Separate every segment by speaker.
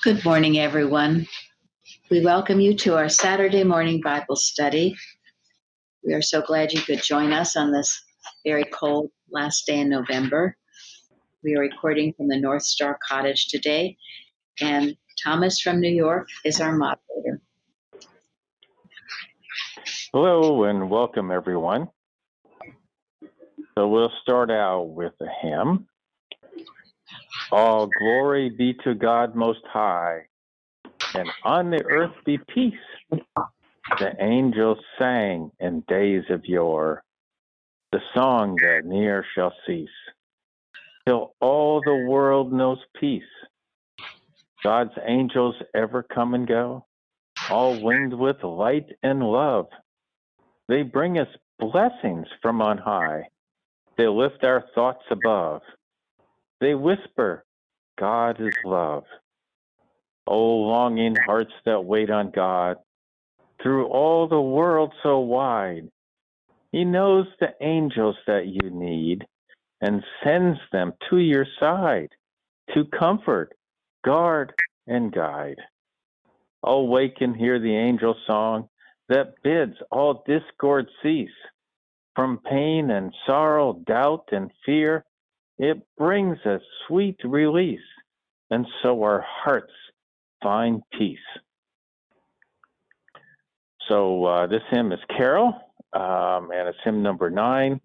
Speaker 1: Good morning, everyone. We welcome you to our Saturday morning Bible study. We are so glad you could join us on this very cold last day in November. We are recording from the North Star Cottage today, and Thomas from New York is our moderator.
Speaker 2: Hello and welcome, everyone. So we'll start out with a hymn. All glory be to God Most High, and on the earth be peace. The angels sang in days of yore, the song that ne'er shall cease, till all the world knows peace. God's angels ever come and go, all winged with light and love. They bring us blessings from on high. They lift our thoughts above. They whisper, God is love. O longing hearts that wait on God, through all the world so wide, He knows the angels that you need and sends them to your side to comfort, guard, and guide. O wake and hear the angel song that bids all discord cease. From pain and sorrow, doubt and fear, it brings a sweet release, and so our hearts find peace. So this hymn is Carol, and it's hymn number 9.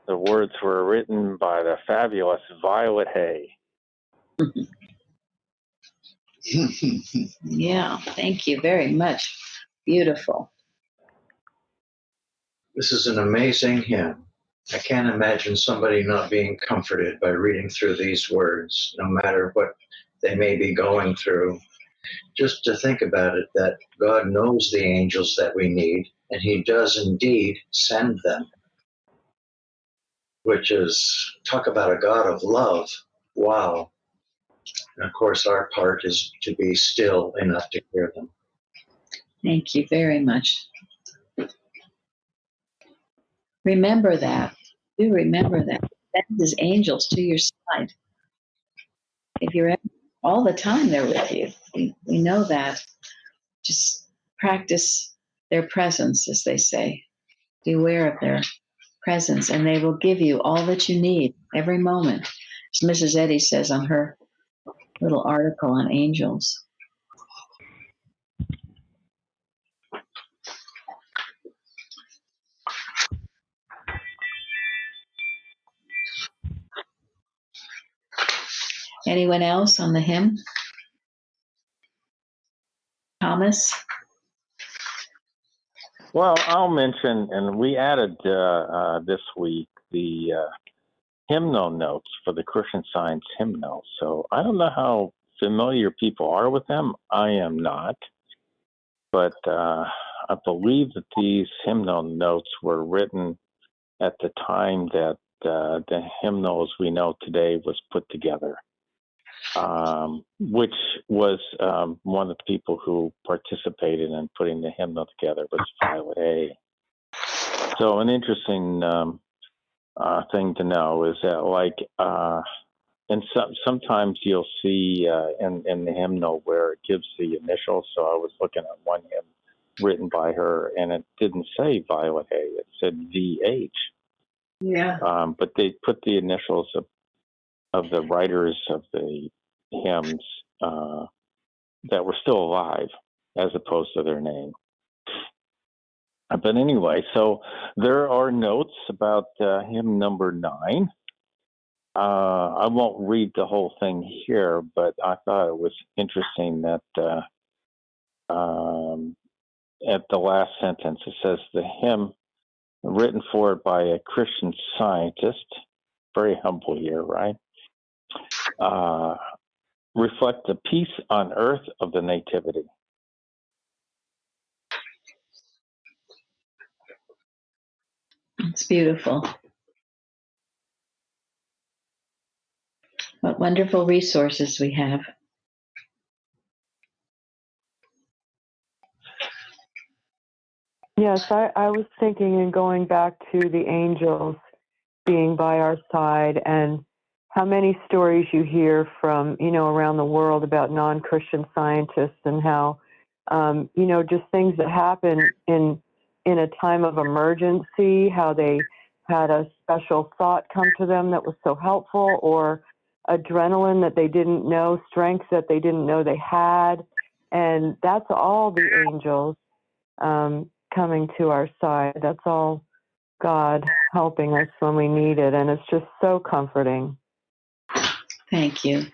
Speaker 2: The words were written by the fabulous Violet Hay.
Speaker 1: Yeah, thank you very much. Beautiful.
Speaker 3: This is an amazing hymn. I can't imagine somebody not being comforted by reading through these words, no matter what they may be going through. Just to think about it, that God knows the angels that we need, and He does indeed send them, which is, talk about a God of love. Wow. And of course, our part is to be still enough to hear them.
Speaker 1: Thank you very much. Remember that. Do remember that. Send His angels to your side. If you're all the time, they're with you. We know that. Just practice their presence, as they say. Be aware of their presence, and they will give you all that you need every moment. As Mrs. Eddy says on her little article on angels. Anyone else on the hymn? Thomas?
Speaker 2: Well, I'll mention, and we added this week the hymnal notes for the Christian Science hymnal. So I don't know how familiar people are with them. I am not. But I believe that these hymnal notes were written at the time that the hymnals we know today was put together, which was one of the people who participated in putting the hymnal together was Violet Hay. So an interesting thing to know is that, and sometimes you'll see in the hymnal where it gives the initials. So I was looking at one hymn written by her, and it didn't say Violet Hay; it said VH.
Speaker 1: Yeah.
Speaker 2: But they put the initials of the writers of the hymns that were still alive, as opposed to their name. But anyway, so there are notes about hymn number 9. I won't read the whole thing here, but I thought it was interesting that at the last sentence it says the hymn written for it by a Christian Scientist, very humble here, right? Reflect the peace on earth of the Nativity.
Speaker 1: It's beautiful. What wonderful resources we have.
Speaker 4: Yes, I was thinking and going back to the angels being by our side and how many stories you hear from, around the world about non-Christian scientists and how, just things that happen in a time of emergency, how they had a special thought come to them that was so helpful, or adrenaline that they didn't know, strength that they didn't know they had. And that's all the angels coming to our side. That's all God helping us when we need it. And it's just so comforting.
Speaker 1: Thank you.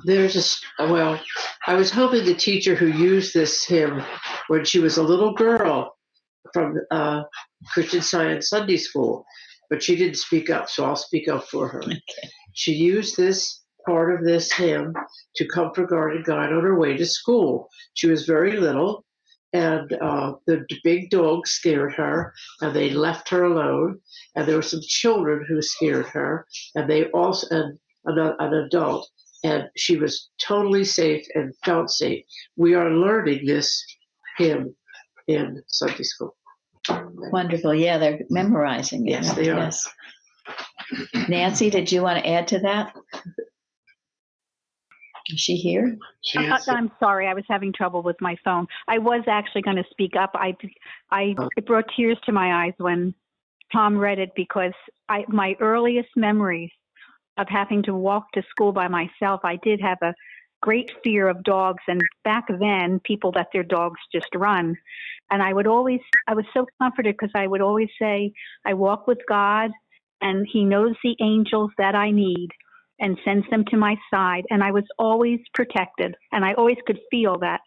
Speaker 5: I was hoping the teacher who used this hymn when she was a little girl from Christian Science Sunday School, but she didn't speak up, so I'll speak up for her.
Speaker 1: Okay.
Speaker 5: She used this part of this hymn to comfort, guard, and guide on her way to school. She was very little, and the big dog scared her, and they left her alone. And there were some children who scared her, and they also and an adult, and she was totally safe and felt safe. We are learning this hymn in Sunday school.
Speaker 1: Wonderful. Yeah, they're memorizing it.
Speaker 5: Yes, they are.
Speaker 1: Yes. Nancy, did you want to add to that? Is she here?
Speaker 6: I'm sorry, I was having trouble with my phone. I was actually going to speak up. It brought tears to my eyes when Tom read it, because my earliest memories of having to walk to school by myself, I did have a great fear of dogs, and back then people let their dogs just run. And I was so comforted, because I would always say, I walk with God, and he knows the angels that I need and sends them to my side. And I was always protected, and I always could feel that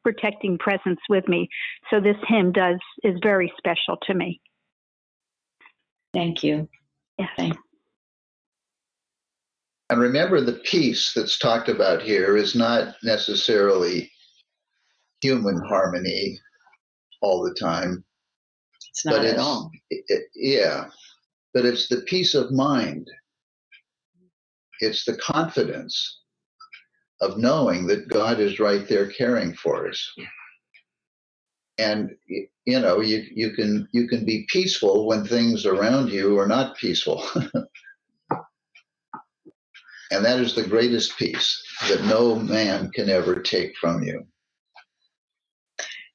Speaker 6: protecting presence with me. So this hymn is very special to me.
Speaker 1: Thank you.
Speaker 6: Yes.
Speaker 1: Thank you.
Speaker 7: And remember, the peace that's talked about here is not necessarily human harmony all the time.
Speaker 1: It's not at all.
Speaker 7: But it's the peace of mind. It's the confidence of knowing that God is right there caring for us. And you can be peaceful when things around you are not peaceful. And that is the greatest peace that no man can ever take from you.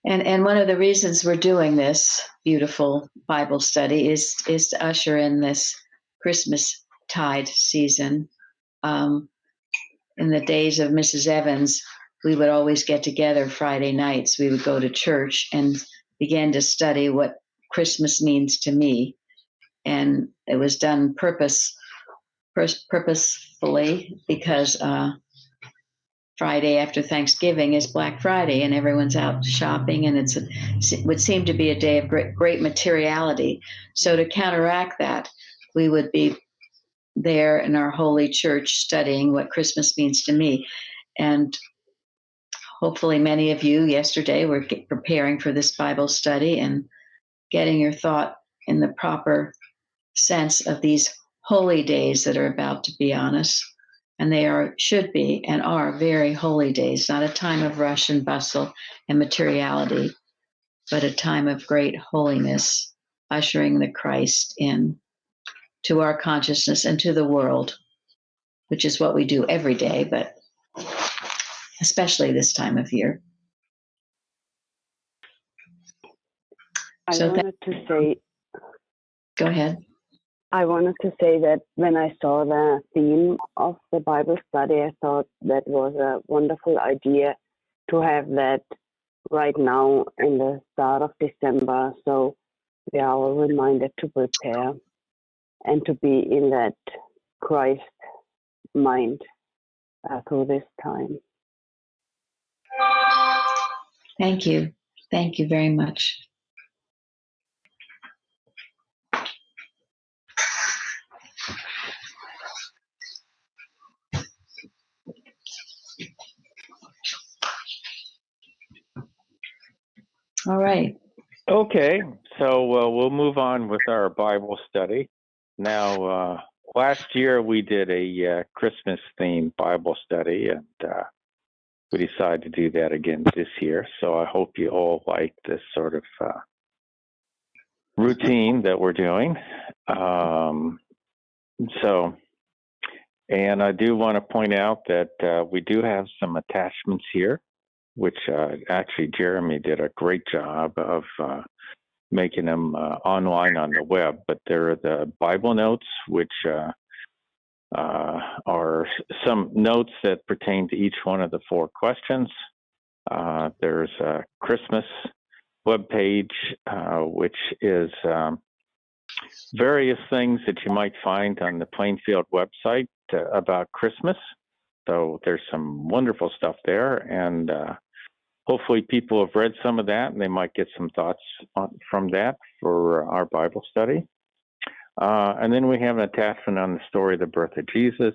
Speaker 1: And one of the reasons we're doing this beautiful Bible study is to usher in this Christmas tide season. In the days of Mrs. Evans, we would always get together Friday nights. We would go to church and begin to study what Christmas means to me. And it was done purposefully, because Friday after Thanksgiving is Black Friday, and everyone's out shopping, and it would seem to be a day of great materiality. So to counteract that, we would be there in our holy church studying what Christmas means to me. And hopefully many of you yesterday were preparing for this Bible study and getting your thought in the proper sense of these holy days that are about to be on us. And they should be and are very holy days, not a time of rush and bustle and materiality, but a time of great holiness, ushering the Christ in to our consciousness and to the world, which is what we do every day, but especially this time of year.
Speaker 4: Go ahead.
Speaker 8: I wanted to say that when I saw the theme of the Bible study, I thought that was a wonderful idea to have that right now in the start of December. So we are all reminded to prepare and to be in that Christ mind through this time.
Speaker 1: Thank you. Thank you very much. All right.
Speaker 2: Okay, so we'll move on with our Bible study. Now, last year we did a Christmas-themed Bible study, and we decided to do that again this year. So I hope you all like this sort of routine that we're doing. So, and I do want to point out that we do have some attachments here, which actually Jeremy did a great job of making them online on the web. But there are the Bible notes, which are some notes that pertain to each one of the 4 questions. There's a Christmas webpage, which is various things that you might find on the Plainfield website about Christmas. So there's some wonderful stuff there, and hopefully people have read some of that, and they might get some thoughts from that for our Bible study. And then we have an attachment on the story of the birth of Jesus.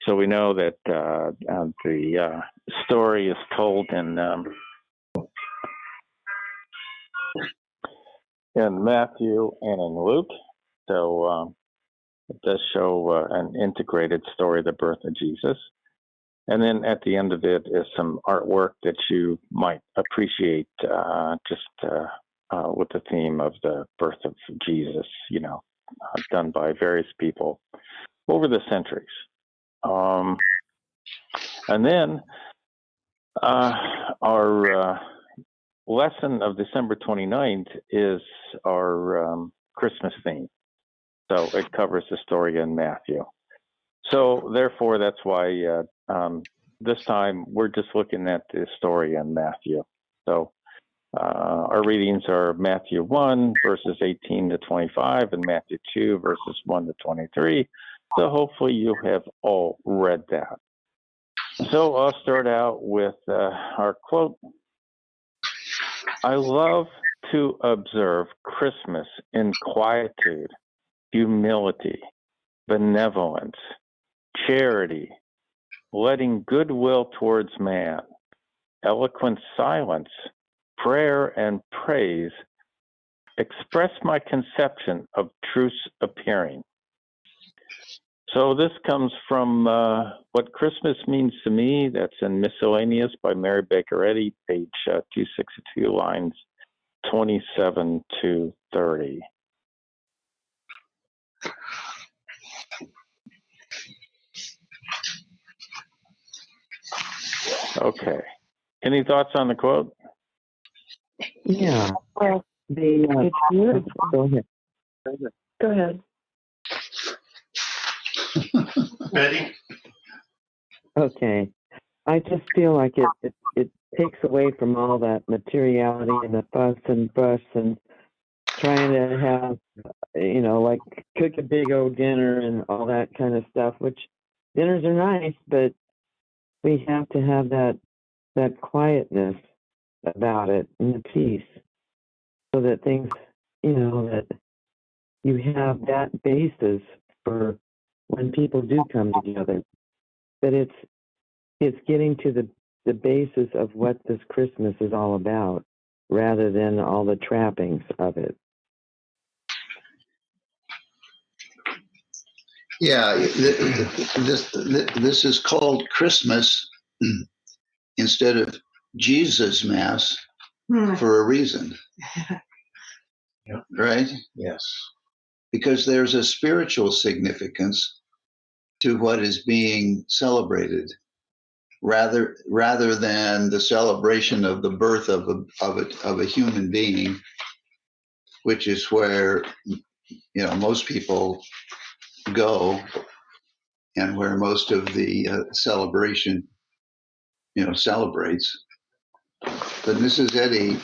Speaker 2: So we know that the story is told in Matthew and in Luke. So it does show an integrated story of the birth of Jesus. And then at the end of it is some artwork that you might appreciate just with the theme of the birth of Jesus, done by various people over the centuries. And then our lesson of December 29th is our Christmas theme. So it covers the story in Matthew. So therefore, that's why this time we're just looking at the story in Matthew. So our readings are Matthew 1, verses 18 to 25, and Matthew 2, verses 1 to 23. So hopefully you have all read that. So I'll start out with our quote. I love to observe Christmas in quietude, humility, benevolence, charity, letting goodwill towards man, eloquent silence, prayer and praise, express my conception of truth's appearing. So this comes from What Christmas Means to Me. That's in Miscellaneous by Mary Baker Eddy, page 262, lines 27 to 30. Okay. Any thoughts on the quote?
Speaker 4: Yeah. Well, it's beautiful. Go ahead. Go ahead.
Speaker 3: Betty?
Speaker 4: Okay. I just feel like it takes away from all that materiality and the fuss and fuss and trying to have, like cook a big old dinner and all that kind of stuff, which dinners are nice, but we have to have that quietness about it and the peace so that things, that you have that basis for when people do come together. But it's getting to the basis of what this Christmas is all about rather than all the trappings of it.
Speaker 7: Yeah, this is called Christmas instead of Jesus Mass for a reason.
Speaker 3: Yep.
Speaker 7: Right?
Speaker 3: Yes.
Speaker 7: Because there's a spiritual significance to what is being celebrated, rather than the celebration of the birth of a human being, which is where most people go and where most of the celebration celebrates. But Mrs. Eddy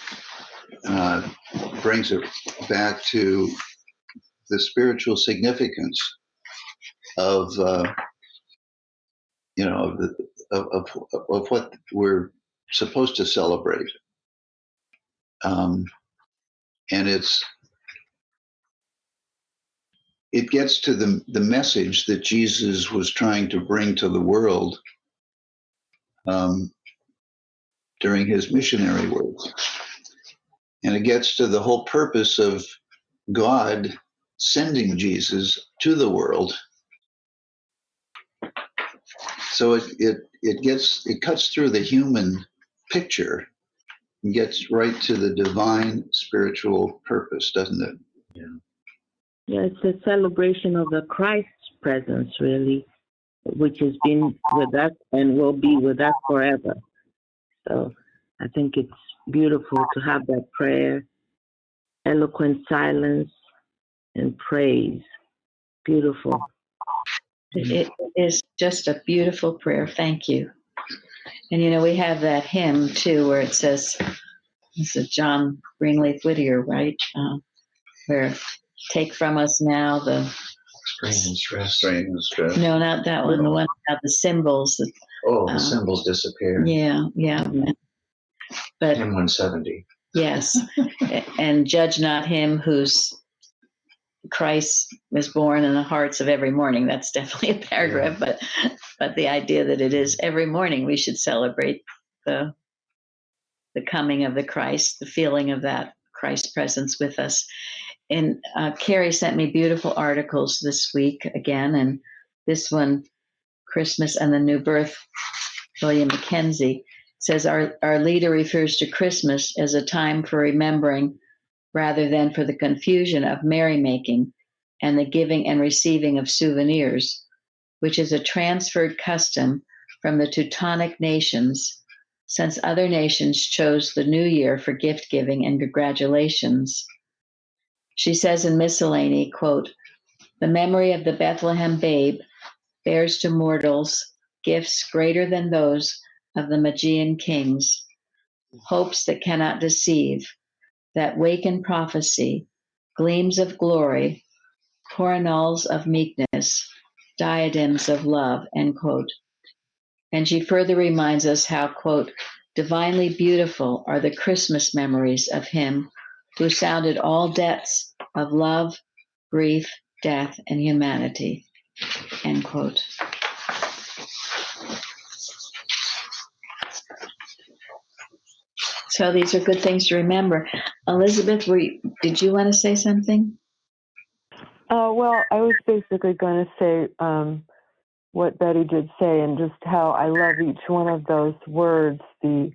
Speaker 7: brings it back to the spiritual significance of of what we're supposed to celebrate, and it gets to the message that Jesus was trying to bring to the world during his missionary work, and it gets to the whole purpose of God sending Jesus to the world. So it cuts through the human picture and gets right to the divine spiritual purpose, doesn't it?
Speaker 3: Yeah.
Speaker 9: Yeah, it's a celebration of the Christ's presence, really, which has been with us and will be with us forever. So I think it's beautiful to have that prayer, eloquent silence, and praise. Beautiful.
Speaker 1: It is just a beautiful prayer. Thank you. And we have that hymn too, where it says, this is John Greenleaf Whittier, right? Where take from us now the
Speaker 3: strain and stress.
Speaker 1: No, not that one. The one about the symbols.
Speaker 3: The symbols disappear.
Speaker 1: Yeah. But
Speaker 3: hymn 170.
Speaker 1: Yes, and judge not him whose Christ was born in the hearts of every morning. That's definitely a paragraph, but the idea that it is every morning we should celebrate the coming of the Christ, the feeling of that Christ presence with us. And Carrie sent me beautiful articles this week again, and this one, Christmas and the New Birth, William Mackenzie, says our leader refers to Christmas as a time for remembering rather than for the confusion of merrymaking and the giving and receiving of souvenirs, which is a transferred custom from the Teutonic nations, since other nations chose the new year for gift giving and congratulations. She says in Miscellany, quote, the memory of the Bethlehem babe bears to mortals gifts greater than those of the Magian kings, hopes that cannot deceive, that waken prophecy, gleams of glory, coronals of meekness, diadems of love, end quote. And she further reminds us how, quote, divinely beautiful are the Christmas memories of him who sounded all depths of love, grief, death, and humanity, end quote. So these are good things to remember. Elizabeth, did you want to say something?
Speaker 4: Well, I was basically going to say what Betty did say, and just how I love each one of those words, the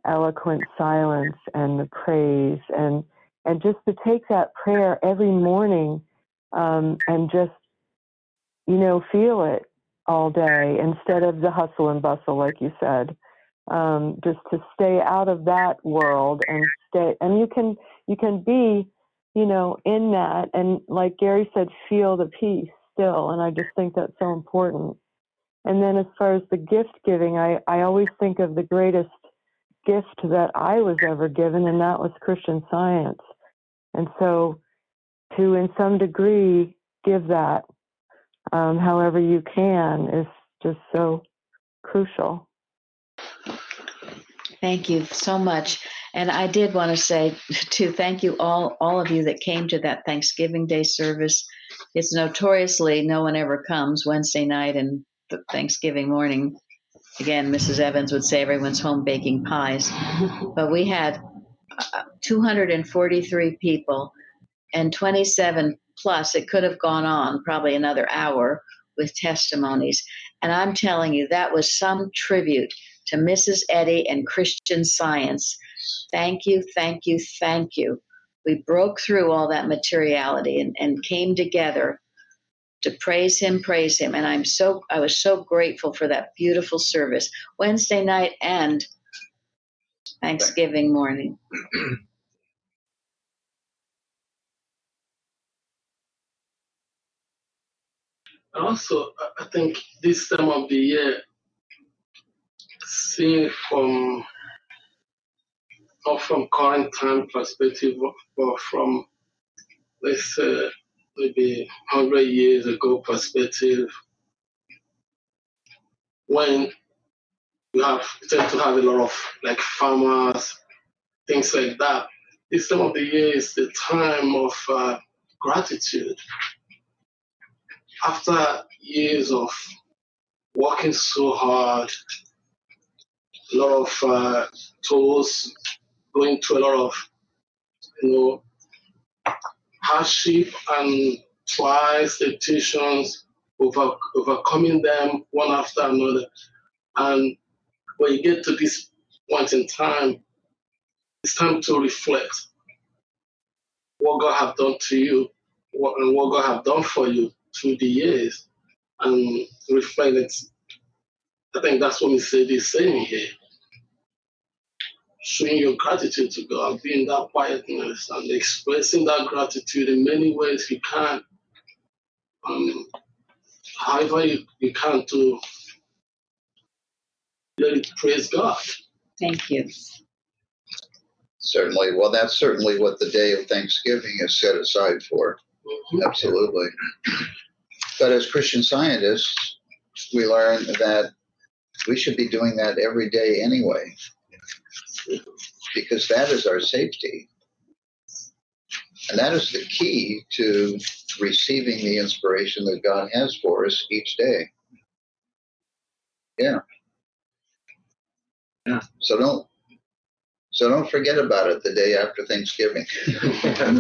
Speaker 4: eloquent silence and the praise, and just to take that prayer every morning and just, feel it all day instead of the hustle and bustle, like you said. Just to stay out of that world and you can be, in that, and like Gary said, feel the peace still. And I just think that's so important. And then as far as the gift giving, I always think of the greatest gift that I was ever given, and that was Christian Science. And so to, in some degree, give that, however you can, is just so crucial.
Speaker 1: Thank you so much. And I did want to say, too, thank you all of you that came to that Thanksgiving Day service. It's notoriously no one ever comes Wednesday night and Thanksgiving morning. Again, Mrs. Evans would say everyone's home baking pies. But we had 243 people and 27 plus. It could have gone on probably another hour with testimonies. And I'm telling you, that was some tribute to Mrs. Eddy and Christian Science. Thank you, thank you, thank you. We broke through all that materiality and came together to praise him. And I was so grateful for that beautiful service, Wednesday night and Thanksgiving morning.
Speaker 10: Also, I think this time of the year, seeing not from current time perspective, but from, let's say, maybe 100 years ago perspective, when you tend to have a lot of like farmers, things like that. This time of the year is the time of gratitude. After years of working so hard, a lot of toils, going through a lot of hardship and trials, temptations, overcoming them one after another. And when you get to this point in time, it's time to reflect what God have done to you and what God have done for you through the years. and reflect it. I think that's what Mrs. is saying here. Showing your gratitude to God, being that quietness and expressing that gratitude in many ways you can. However you can to let it praise God.
Speaker 1: Thank you.
Speaker 7: Certainly. Well, that's certainly what the day of Thanksgiving is set aside for.
Speaker 10: Mm-hmm.
Speaker 7: Absolutely. But as Christian scientists, we learn that we should be doing that every day anyway, because that is our safety. And that is the key to receiving the inspiration that God has for us each day. Yeah.
Speaker 3: Yeah.
Speaker 7: So don't forget about it the day after Thanksgiving.
Speaker 3: Right.
Speaker 1: And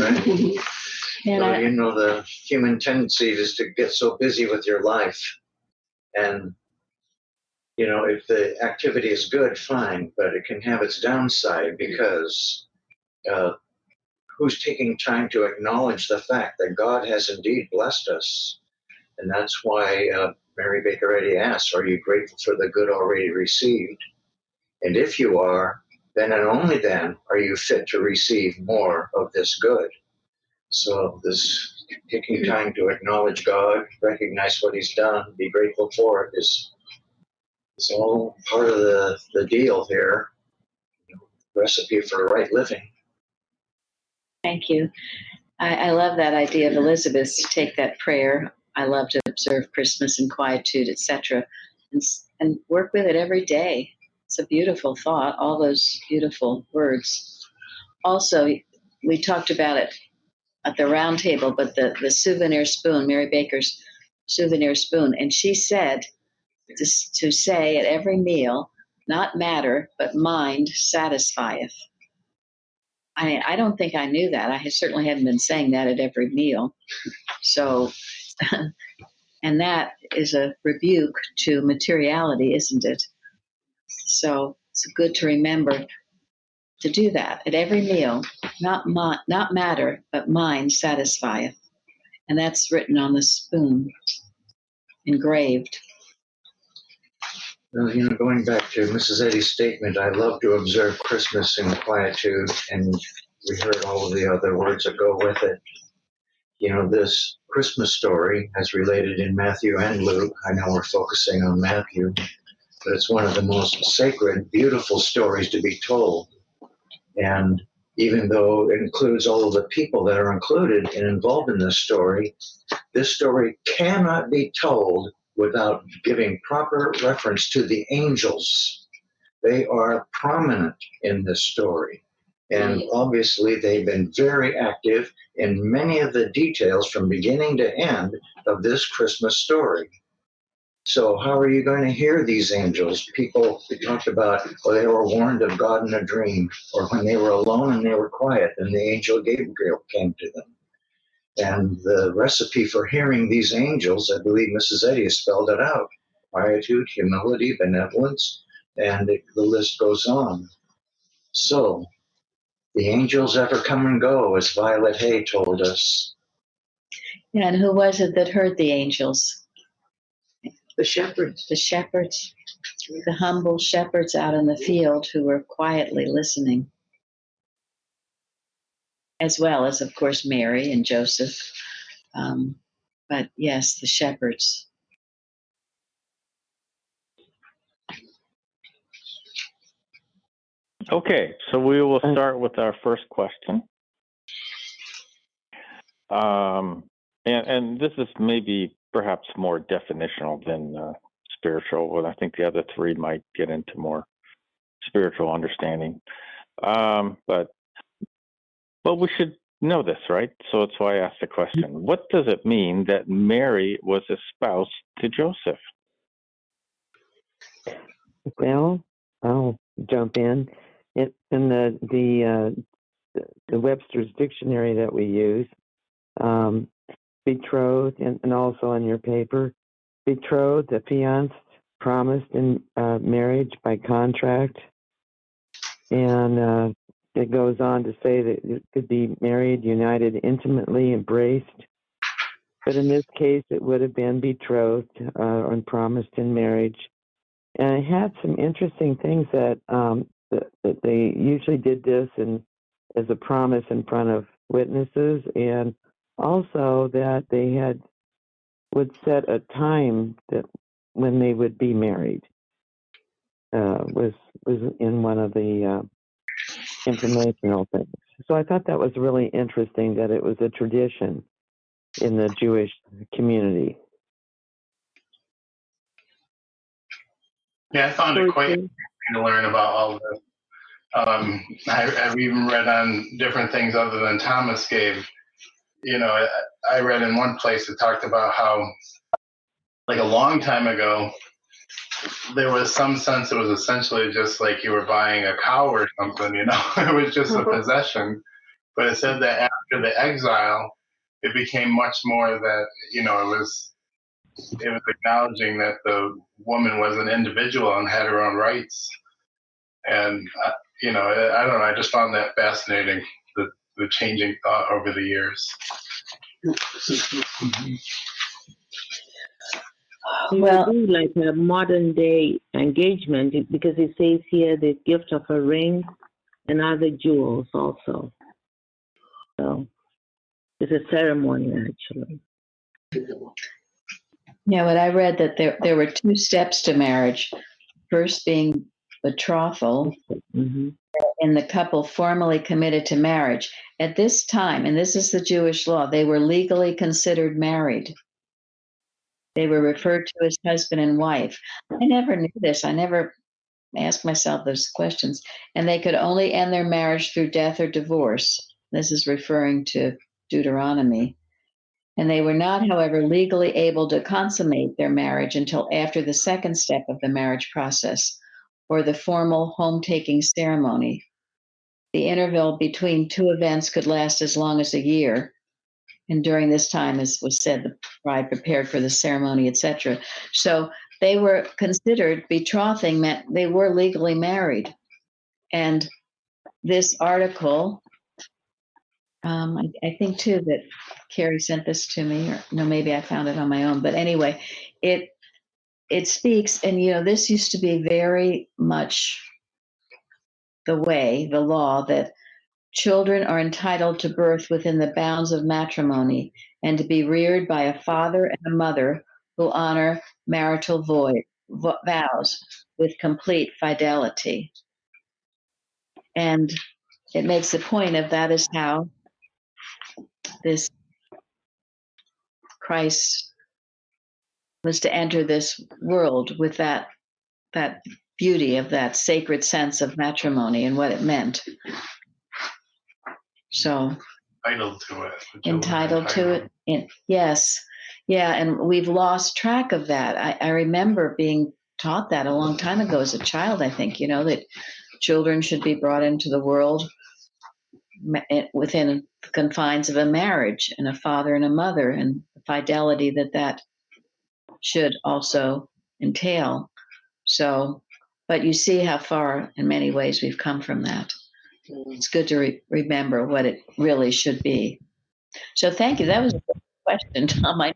Speaker 3: Well, you know, the human tendency is to get so busy with your life. And, you know, if the activity is good, fine, but it can have its downside because who's taking time to acknowledge the fact that God has indeed blessed us? And that's why Mary Baker Eddy asks, are you grateful for the good already received? And if you are, then and only then are you fit to receive more of this good. So this taking time to acknowledge God, recognize what he's done, be grateful for it is all part of the deal here. Recipe for right living.
Speaker 1: thank you. I love that idea of Elizabeth's take that prayer. I love to observe Christmas in quietude, etc., and work with it every day. It's a beautiful thought, all those beautiful words. Also, we talked about it at the round table, but the souvenir spoon, Mary Baker's souvenir spoon, and she said to say at every meal, not matter, but mind satisfieth. I don't think I knew that. I certainly hadn't been saying that at every meal. So, and that is a rebuke to materiality, isn't it? So it's good to remember to do that at every meal. Not matter, but mind satisfieth. And that's written on the spoon, engraved.
Speaker 3: Well, you know, going back to Mrs. Eddy's statement, I love to observe Christmas in quietude, and we heard all of the other words that go with it. You know, this Christmas story, as related in Matthew and Luke, I know we're focusing on Matthew, but it's one of the most sacred, beautiful stories to be told. And even though it includes all of the people that are included and involved in this story cannot be told without giving proper reference to the angels. They are prominent in this story. And obviously, they've been very active in many of the details from beginning to end of this Christmas story. So how are you going to hear these angels? People talked about, they were warned of God in a dream, or when they were alone and they were quiet, and the angel Gabriel came to them. And the recipe for hearing these angels, I believe Mrs. Eddy has spelled it out. Quietude, humility, benevolence, and the list goes on. So, the angels ever come and go, as Violet Hay told us.
Speaker 1: Yeah, and who was it that heard the angels?
Speaker 5: The shepherds.
Speaker 1: The shepherds, the humble shepherds out in the field who were quietly listening, as well as, of course, Mary and Joseph. But yes, the shepherds.
Speaker 2: Okay, so we will start with our first question. And this is maybe perhaps more definitional than spiritual, but I think the other three might get into more spiritual understanding. But we should know this, right? So that's why I asked the question. What does it mean that Mary was espoused to Joseph?
Speaker 4: Well, I'll jump in. In the Webster's dictionary that we use, betrothed, and also on your paper, betrothed, affianced, promised in marriage by contract. And it goes on to say that it could be married, united, intimately embraced,
Speaker 9: but in this case, it would have been betrothed and promised in marriage. And it had some interesting things that they usually did this as a promise in front of witnesses, and also that they would set a time that when they would be married. Was in one of the informational things. So I thought that was really interesting that it was a tradition in the Jewish community.
Speaker 11: Yeah, I found it quite interesting to learn about all this. I've even read on different things other than Thomas gave. You know, I read in one place it talked about how, like a long time ago, there was some sense it was essentially just like you were buying a cow or something, you know, it was just a possession. But it said that after the exile, it became much more that, you know, it was acknowledging that the woman was an individual and had her own rights. And, you know, I don't know, I just found that fascinating, the changing thought over the years.
Speaker 9: Well, it would be like a modern day engagement because it says here the gift of a ring and other jewels also. So it's a ceremony actually.
Speaker 1: Yeah, but I read that there were 2 steps to marriage. First being betrothal,
Speaker 9: Mm-hmm.
Speaker 1: and the couple formally committed to marriage. At this time, and this is the Jewish law, they were legally considered married. They were referred to as husband and wife. I never knew this. I never asked myself those questions. And they could only end their marriage through death or divorce. This is referring to Deuteronomy. And they were not, however, legally able to consummate their marriage until after the second step of the marriage process, or the formal home-taking ceremony. The interval between 2 events could last as long as a year. And during this time, as was said, the bride prepared for the ceremony, etc. So they were considered, betrothing meant they were legally married. And this article, I think too that Carrie sent this to me, or no, maybe I found it on my own. But anyway, it speaks, and you know, this used to be very much the law, that children are entitled to birth within the bounds of matrimony and to be reared by a father and a mother who honor marital vows with complete fidelity. And it makes the point of that is how this Christ was to enter this world, with that beauty of that sacred sense of matrimony and what it meant. So entitled to it. Yes. Yeah. And we've lost track of that. I remember being taught that a long time ago as a child, I think, you know, that children should be brought into the world within the confines of a marriage and a father and a mother, and the fidelity that should also entail. So, but you see how far in many ways we've come from that. It's good to remember what it really should be. So thank you. That was a good question, Tom. I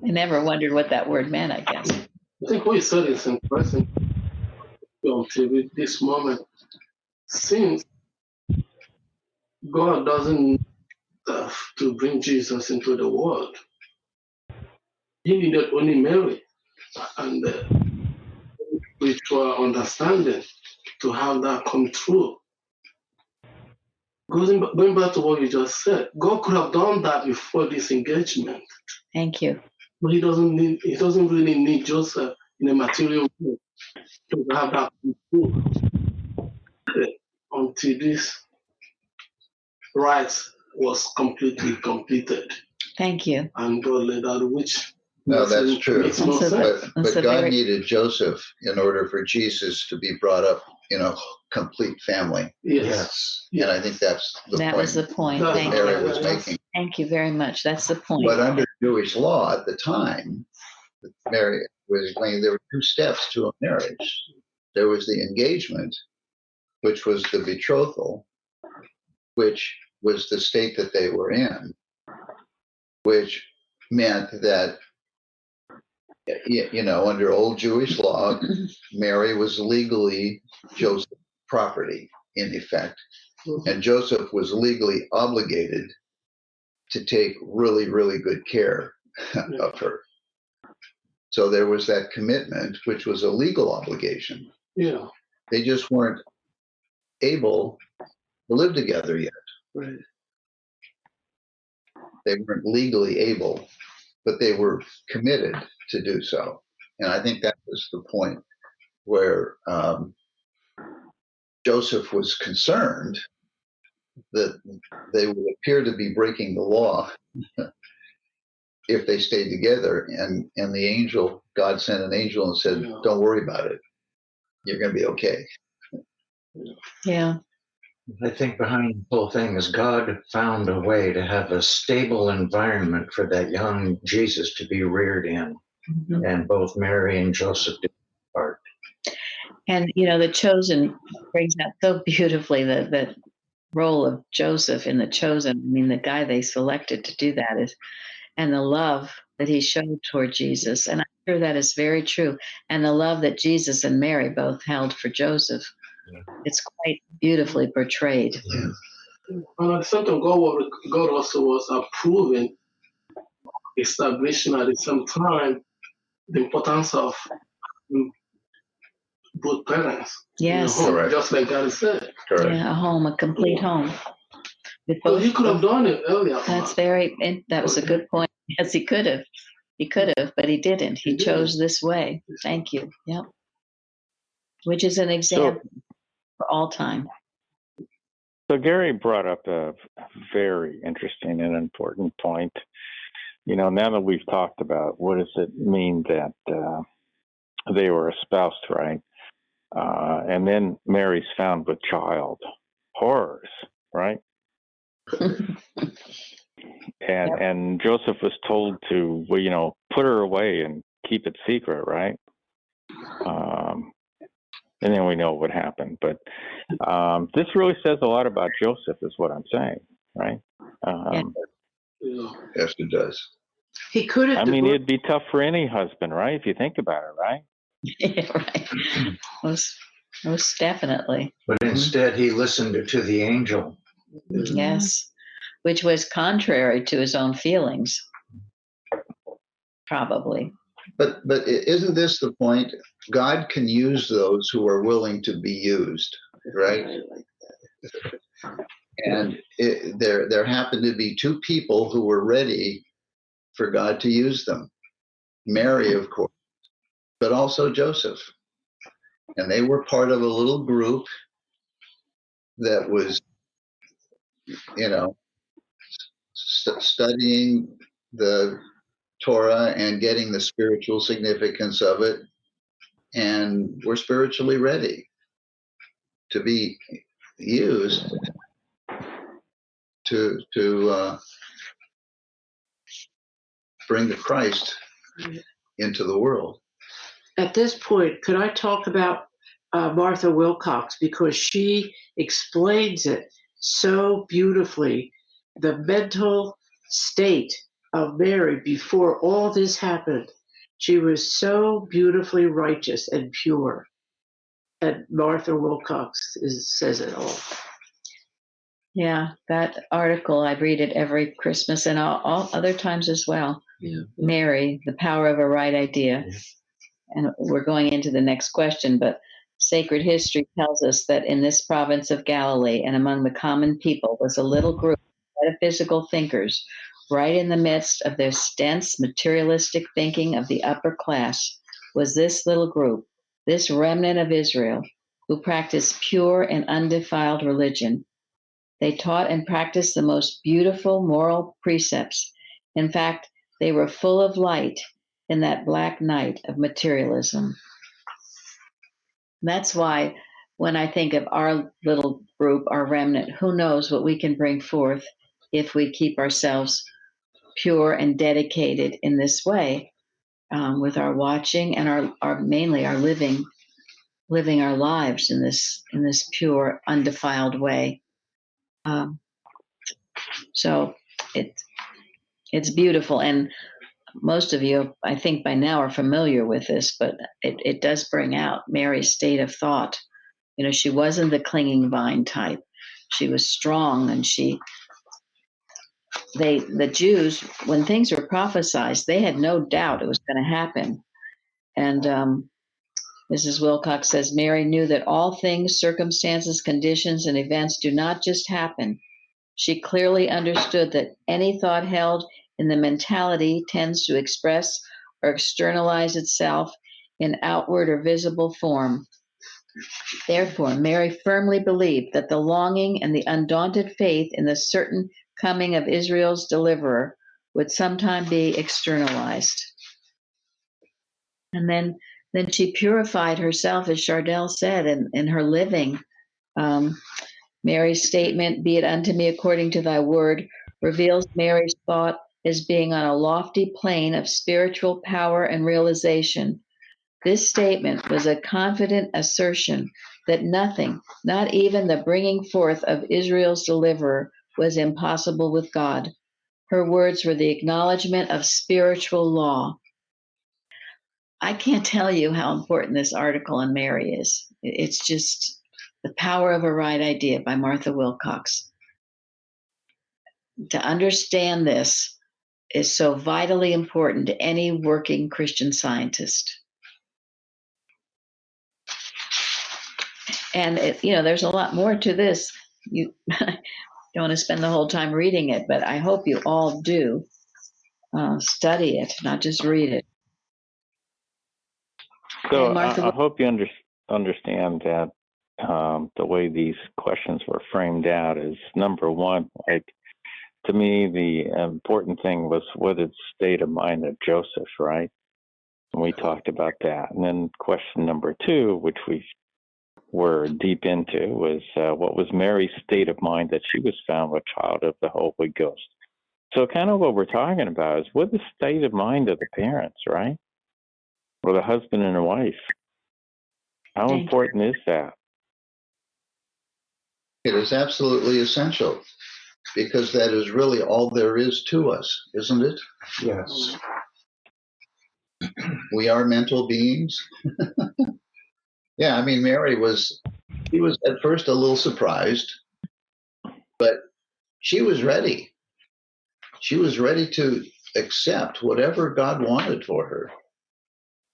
Speaker 1: never wondered what that word meant, I guess.
Speaker 10: I think what you said is interesting until this moment. Since God doesn't need to bring Jesus into the world, he needed only Mary and spiritual understanding to have that come true. Going back to what you just said, God could have done that before this engagement.
Speaker 1: Thank you.
Speaker 10: But he doesn't really need Joseph in a material way to have that come true until this rite was completely completed.
Speaker 1: Thank you.
Speaker 10: And God led out, which
Speaker 7: no, that's true. But God needed Joseph in order for Jesus to be brought up in a complete family.
Speaker 10: Yes.
Speaker 7: And I think that
Speaker 1: was the point.
Speaker 7: that Mary was making.
Speaker 1: Thank you very much. That's the point.
Speaker 7: But under Jewish law at the time, Mary was explaining there were 2 steps to a marriage. There was the engagement, which was the betrothal, which was the state that they were in, which meant that, under old Jewish law, Mary was legally Joseph's property, in effect. And Joseph was legally obligated to take really, really good care of her. So there was that commitment, which was a legal obligation.
Speaker 10: Yeah.
Speaker 7: They just weren't able to live together yet.
Speaker 10: Right.
Speaker 7: They weren't legally able, but they were committed to do so. And I think that was the point where Joseph was concerned that they would appear to be breaking the law if they stayed together. And the angel, God sent an angel and said, don't worry about it. You're going to be okay.
Speaker 1: Yeah.
Speaker 3: I think behind the whole thing is God found a way to have a stable environment for that young Jesus to be reared in. Mm-hmm. And both Mary and Joseph did their part.
Speaker 1: And, the Chosen brings out so beautifully the role of Joseph in the Chosen. I mean, the guy they selected to do that and the love that he showed toward Jesus. And I'm sure that is very true. And the love that Jesus and Mary both held for Joseph. Yeah. It's quite beautifully portrayed.
Speaker 3: Yeah.
Speaker 10: And at the same time, God also was approving, establishing at the same time the importance of both parents.
Speaker 1: Yes.
Speaker 10: Home, just like God said.
Speaker 7: Correct.
Speaker 1: Yeah, a home, a complete home.
Speaker 10: Well, he could have done it earlier.
Speaker 1: That was a good point. Yes, he could have. He could have, but he didn't. He chose this way. Thank you. Yep. Which is an example for all time.
Speaker 2: So Gary brought up a very interesting and important point. Now that we've talked about what does it mean that they were espoused, right? And then Mary's found with child. Horrors, right? And Joseph was told to, put her away and keep it secret, right? And then we know what happened. But this really says a lot about Joseph, is what I'm saying, right?
Speaker 7: Yes, it does.
Speaker 5: He could have.
Speaker 2: It'd be tough for any husband, right? If you think about it, right?
Speaker 1: Yeah, right. Most definitely.
Speaker 3: But instead, he listened to the angel.
Speaker 1: Yes, which was contrary to his own feelings, probably.
Speaker 7: But isn't this the point? God can use those who are willing to be used, right? And there happened to be two people who were ready for God to use them. Mary, of course, but also Joseph. And they were part of a little group that was, studying the Torah and getting the spiritual significance of it, and we're spiritually ready to be used to bring the Christ into the world.
Speaker 5: At this point, could I talk about Martha Wilcox, because she explains it so beautifully, the mental state of Mary before all this happened. She was so beautifully righteous and pure. And Martha Wilcox says it all.
Speaker 1: Yeah, that article, I read it every Christmas and all other times as well.
Speaker 5: Yeah.
Speaker 1: Mary, the power of a right idea. Yeah. And we're going into the next question, but sacred history tells us that in this province of Galilee and among the common people was a little group of metaphysical thinkers, right in the midst of their dense materialistic thinking of the upper class, was this little group, this remnant of Israel, who practiced pure and undefiled religion. They taught and practiced the most beautiful moral precepts. In fact, they were full of light in that black night of materialism. That's why when I think of our little group, our remnant, who knows what we can bring forth if we keep ourselves pure and dedicated in this way, with our watching and our mainly our living our lives in this pure, undefiled way. So It's beautiful. And most of you, I think by now, are familiar with this, but it does bring out Mary's state of thought. You know, she wasn't the clinging vine type. She was strong, and the Jews, when things were prophesied, they had no doubt it was going to happen. And Mrs. Wilcox says Mary knew that all things, circumstances, conditions, and events do not just happen. She clearly understood that any thought held in the mentality tends to express or externalize itself in outward or visible form. Therefore, Mary firmly believed that the longing and the undaunted faith in the certain coming of Israel's deliverer would sometime be externalized. And then she purified herself, as Chardell said, in her living. Mary's statement, "Be it unto me according to thy word," reveals Mary's thought as being on a lofty plane of spiritual power and realization. This statement was a confident assertion that nothing, not even the bringing forth of Israel's deliverer, was impossible with God. Her words were the acknowledgement of spiritual law. I can't tell you how important this article on Mary is. It's just The Power of a Right Idea by Martha Wilcox. To understand this is so vitally important to any working Christian Scientist. And there's a lot more to this. You don't want to spend the whole time reading it, but I hope you all do study it, not just read it.
Speaker 2: So
Speaker 1: Okay, Martha,
Speaker 2: I hope you understand that the way these questions were framed out is, number one, like, to me, the important thing was what is the state of mind of Joseph, right? And we talked about that. And then question number two, which we were deep into, was what was Mary's state of mind that she was found a child of the Holy Ghost? So kind of what we're talking about is what the state of mind of the parents, right? Or the husband and the wife. How important is that?
Speaker 7: It is absolutely essential, because that is really all there is to us, isn't it?
Speaker 3: Yes.
Speaker 7: We are mental beings. Yeah, I mean, she was at first a little surprised, but she was ready. She was ready to accept whatever God wanted for her.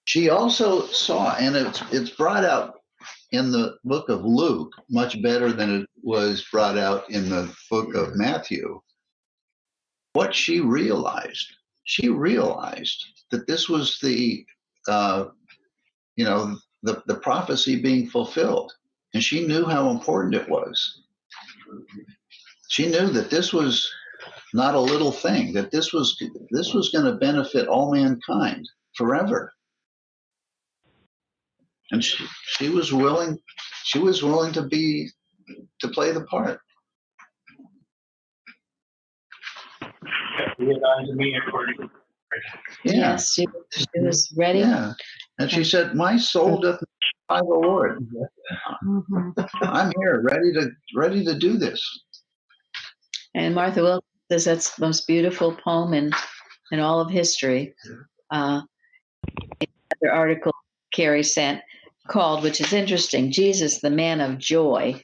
Speaker 7: She also saw, and it's brought out in the book of Luke much better than it was brought out in the book of Matthew, what she realized. She realized that this was the prophecy being fulfilled, and she knew how important it was. She knew that this was not a little thing, that this was going to benefit all mankind forever. And she was willing to play the part.
Speaker 11: Be it unto me according to
Speaker 7: Yeah.
Speaker 1: Yes, she was ready.
Speaker 7: Yeah. And she said, "My soul doth magnify the Lord."
Speaker 1: Mm-hmm.
Speaker 7: I'm here, ready to do this.
Speaker 1: And Martha Wilcox says that's the most beautiful poem in all of history. Another article Carrie sent called, which is interesting, "Jesus, the Man of Joy,"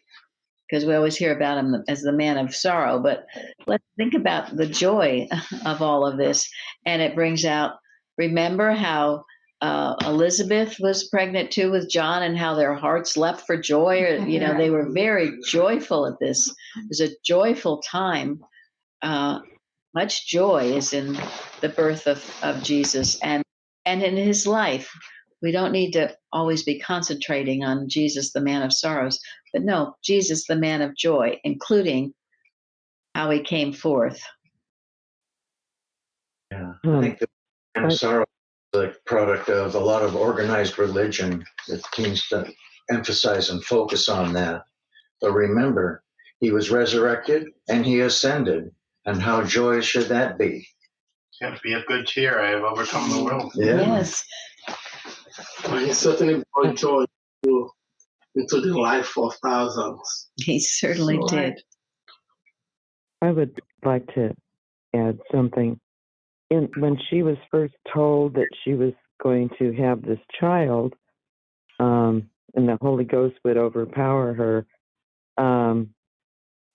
Speaker 1: because we always hear about him as the man of sorrow, but let's think about the joy of all of this. And it brings out, remember how Elizabeth was pregnant too with John, and how their hearts leapt for joy. They were very joyful at this. It was a joyful time. Much joy is in the birth of Jesus and in his life. We don't need to always be concentrating on Jesus, the man of sorrows, but no, Jesus, the man of joy, including how he came forth.
Speaker 3: Yeah, I think the man of sorrow is the product of a lot of organized religion that seems to emphasize and focus on that. But remember, he was resurrected and he ascended. And how joyous should that be?
Speaker 11: Yeah, be of good cheer. I have overcome the world.
Speaker 3: Yeah.
Speaker 1: Yes.
Speaker 10: But he certainly brought joy into the life of thousands.
Speaker 1: He certainly did.
Speaker 4: I would like to add something. when she was first told that she was going to have this child, and the Holy Ghost would overpower her,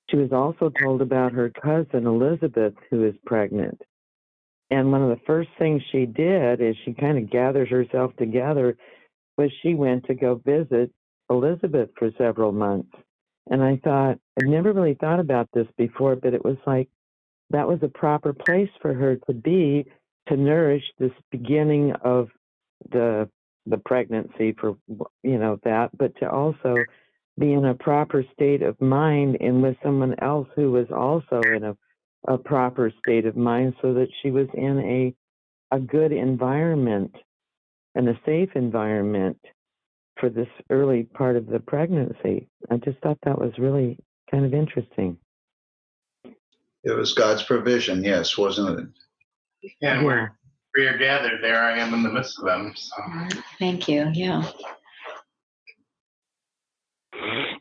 Speaker 4: she was also told about her cousin Elizabeth, who is pregnant. And one of the first things she did is she kind of gathered herself together, was she went to go visit Elizabeth for several months. And I thought, I'd never really thought about this before, but it was like that was a proper place for her to be, to nourish this beginning of the pregnancy, for that, but to also be in a proper state of mind and with someone else who was also in a proper state of mind, so that she was in a good environment and a safe environment for this early part of the pregnancy. I just thought that was really kind of interesting.
Speaker 7: It was God's provision, yes, wasn't it?
Speaker 11: Yeah, and where we are gathered, there I am in the midst of them. So.
Speaker 1: Thank you. Yeah.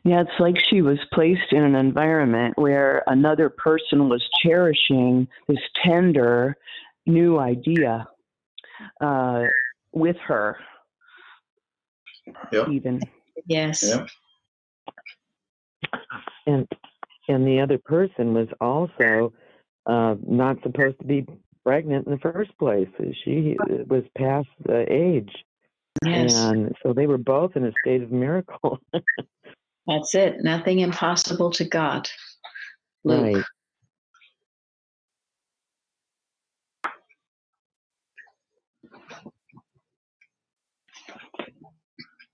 Speaker 12: Yeah, it's like she was placed in an environment where another person was cherishing this tender new idea with her.
Speaker 7: Yep.
Speaker 12: Even.
Speaker 1: Yes.
Speaker 7: Yep.
Speaker 4: And the other person was also not supposed to be pregnant in the first place. She was past the age.
Speaker 1: Yes.
Speaker 4: And so they were both in a state of miracle.
Speaker 1: That's it. Nothing impossible to God. Luke.
Speaker 4: Right.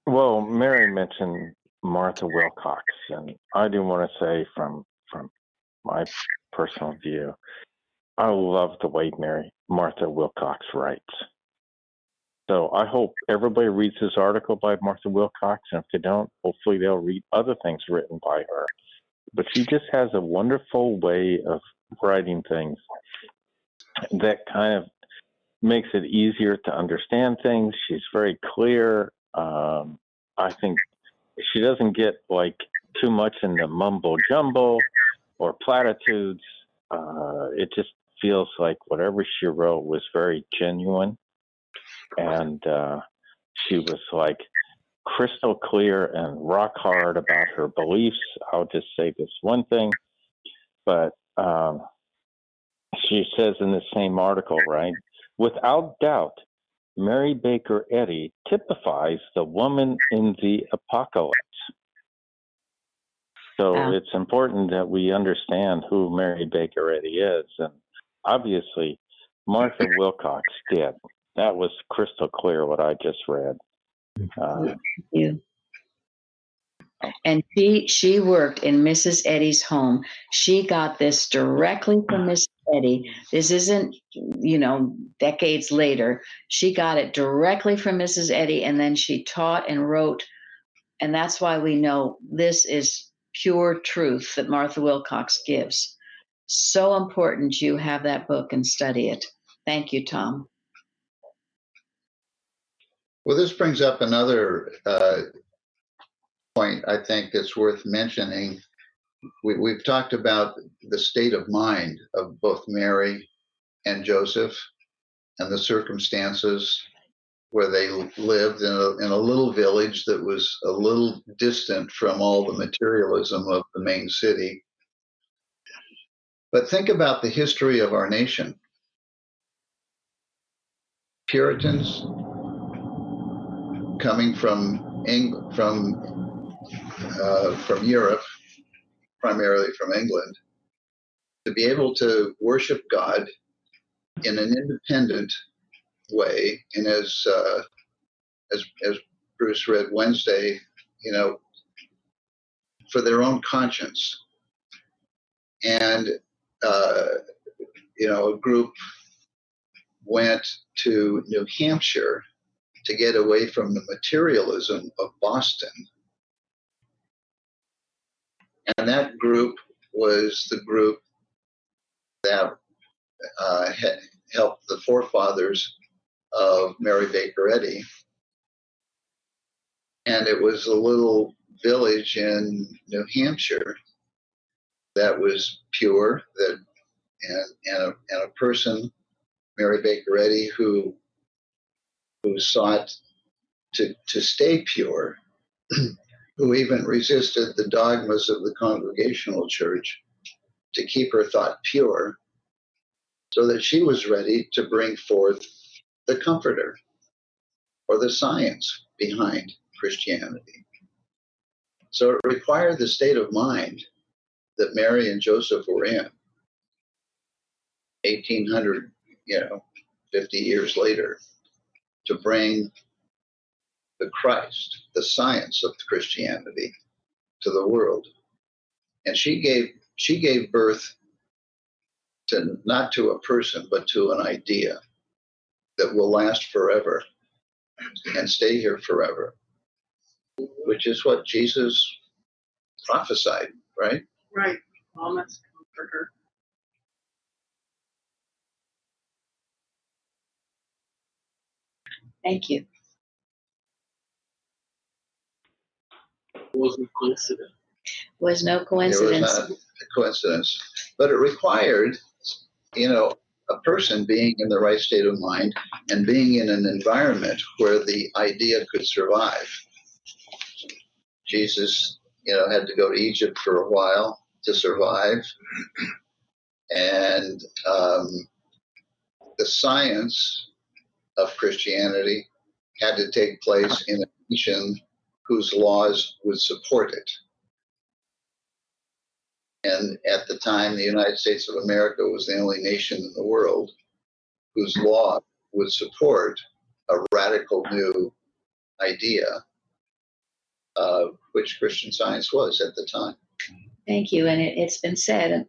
Speaker 2: Well, Mary mentioned Martha Wilcox, and I do want to say from my personal view, I love the way Martha Wilcox writes. So I hope everybody reads this article by Martha Wilcox, and if they don't, hopefully they'll read other things written by her. But she just has a wonderful way of writing things that kind of makes it easier to understand things. She's very clear. I think she doesn't get like too much in the mumbo jumbo or platitudes. It just feels like whatever she wrote was very genuine, and she was like crystal clear and rock hard about her beliefs. I'll just say this one thing, but she says in the same article, right? Without doubt, Mary Baker Eddy typifies the woman in the apocalypse. So it's important that we understand who Mary Baker Eddy is. And obviously, Martha Wilcox did. That was crystal clear what I just read.
Speaker 1: Thank you. And she worked in Mrs. Eddy's home. She got this directly from Mrs. Eddy. This isn't, decades later. She got it directly from Mrs. Eddy, and then she taught and wrote. And that's why we know this is pure truth that Martha Wilcox gives. So important you have that book and study it. Thank you, Tom.
Speaker 7: Well, this brings up another point I think that's worth mentioning. We've talked about the state of mind of both Mary and Joseph and the circumstances where they lived in a little village that was a little distant from all the materialism of the main city. But think about the history of our nation. Puritans coming from Europe, primarily from England, to be able to worship God in an independent way, and as Bruce read Wednesday, for their own conscience, and a group went to New Hampshire to get away from the materialism of Boston. And that group was the group that had helped the forefathers of Mary Baker Eddy. And it was a little village in New Hampshire that was pure, and a person Mary Baker Eddy, who sought to stay pure, who even resisted the dogmas of the Congregational Church to keep her thought pure, so that she was ready to bring forth the comforter or the science behind Christianity. So it required the state of mind that Mary and Joseph were in 1800, 50 years later, to bring the Christ, the science of Christianity, to the world. And she gave birth to not to a person, but to an idea that will last forever and stay here forever, which is what Jesus prophesied, right?
Speaker 5: Right. Promise, comforter.
Speaker 1: Thank you.
Speaker 10: It wasn't coincidence.
Speaker 1: Was no
Speaker 7: It
Speaker 1: coincidence.
Speaker 7: was not a coincidence, but it required, a person being in the right state of mind and being in an environment where the idea could survive. Jesus, had to go to Egypt for a while to survive. And the science of Christianity had to take place in a nation whose laws would support it. And at the time, the United States of America was the only nation in the world whose law would support a radical new idea, which Christian Science was at the time.
Speaker 1: Thank you. And it's been said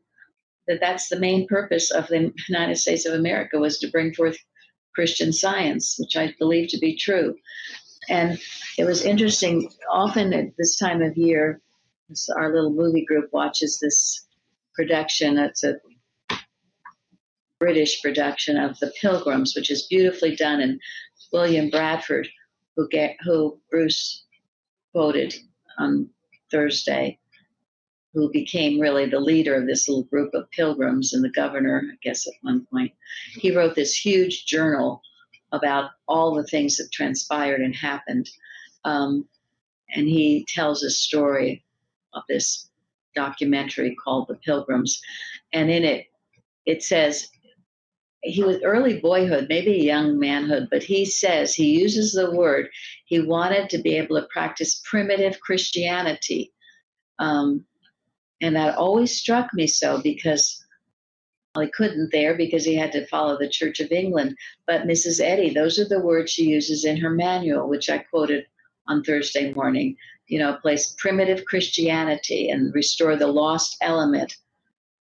Speaker 1: that that's the main purpose of the United States of America, was to bring forth Christian Science, which I believe to be true. And it was interesting, often at this time of year, our little movie group watches this production. It's a British production of The Pilgrims, which is beautifully done. And William Bradford, who Bruce quoted on Thursday, who became really the leader of this little group of pilgrims and the governor, I guess, at one point. He wrote this huge journal about all the things that transpired and happened. And he tells a story of this documentary called The Pilgrims. And in it, it says he was early boyhood, maybe young manhood, but he says, he uses the word, he wanted to be able to practice primitive Christianity. And that always struck me so, because he couldn't there because he had to follow the Church of England. But Mrs. Eddy, those are the words she uses in her manual, which I quoted on Thursday morning, place primitive Christianity and restore the lost element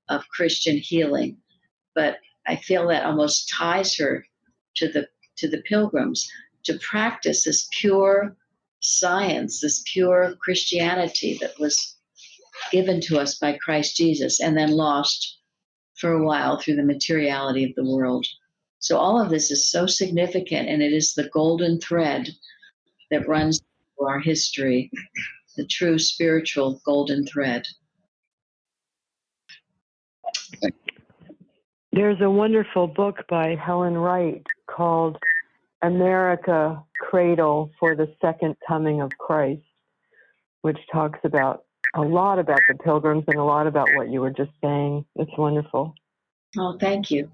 Speaker 1: of Christian healing. But I feel that almost ties her to the Pilgrims, to practice this pure science, this pure Christianity that was given to us by Christ Jesus and then lost for a while through the materiality of the world. So all of this is so significant, and it is the golden thread that runs through our history, the true spiritual golden thread.
Speaker 4: There's a wonderful book by Helen Wright called America, Cradle for the Second Coming of Christ, which talks about a lot about the Pilgrims and a lot about what you were just saying. It's wonderful.
Speaker 1: Oh, thank you.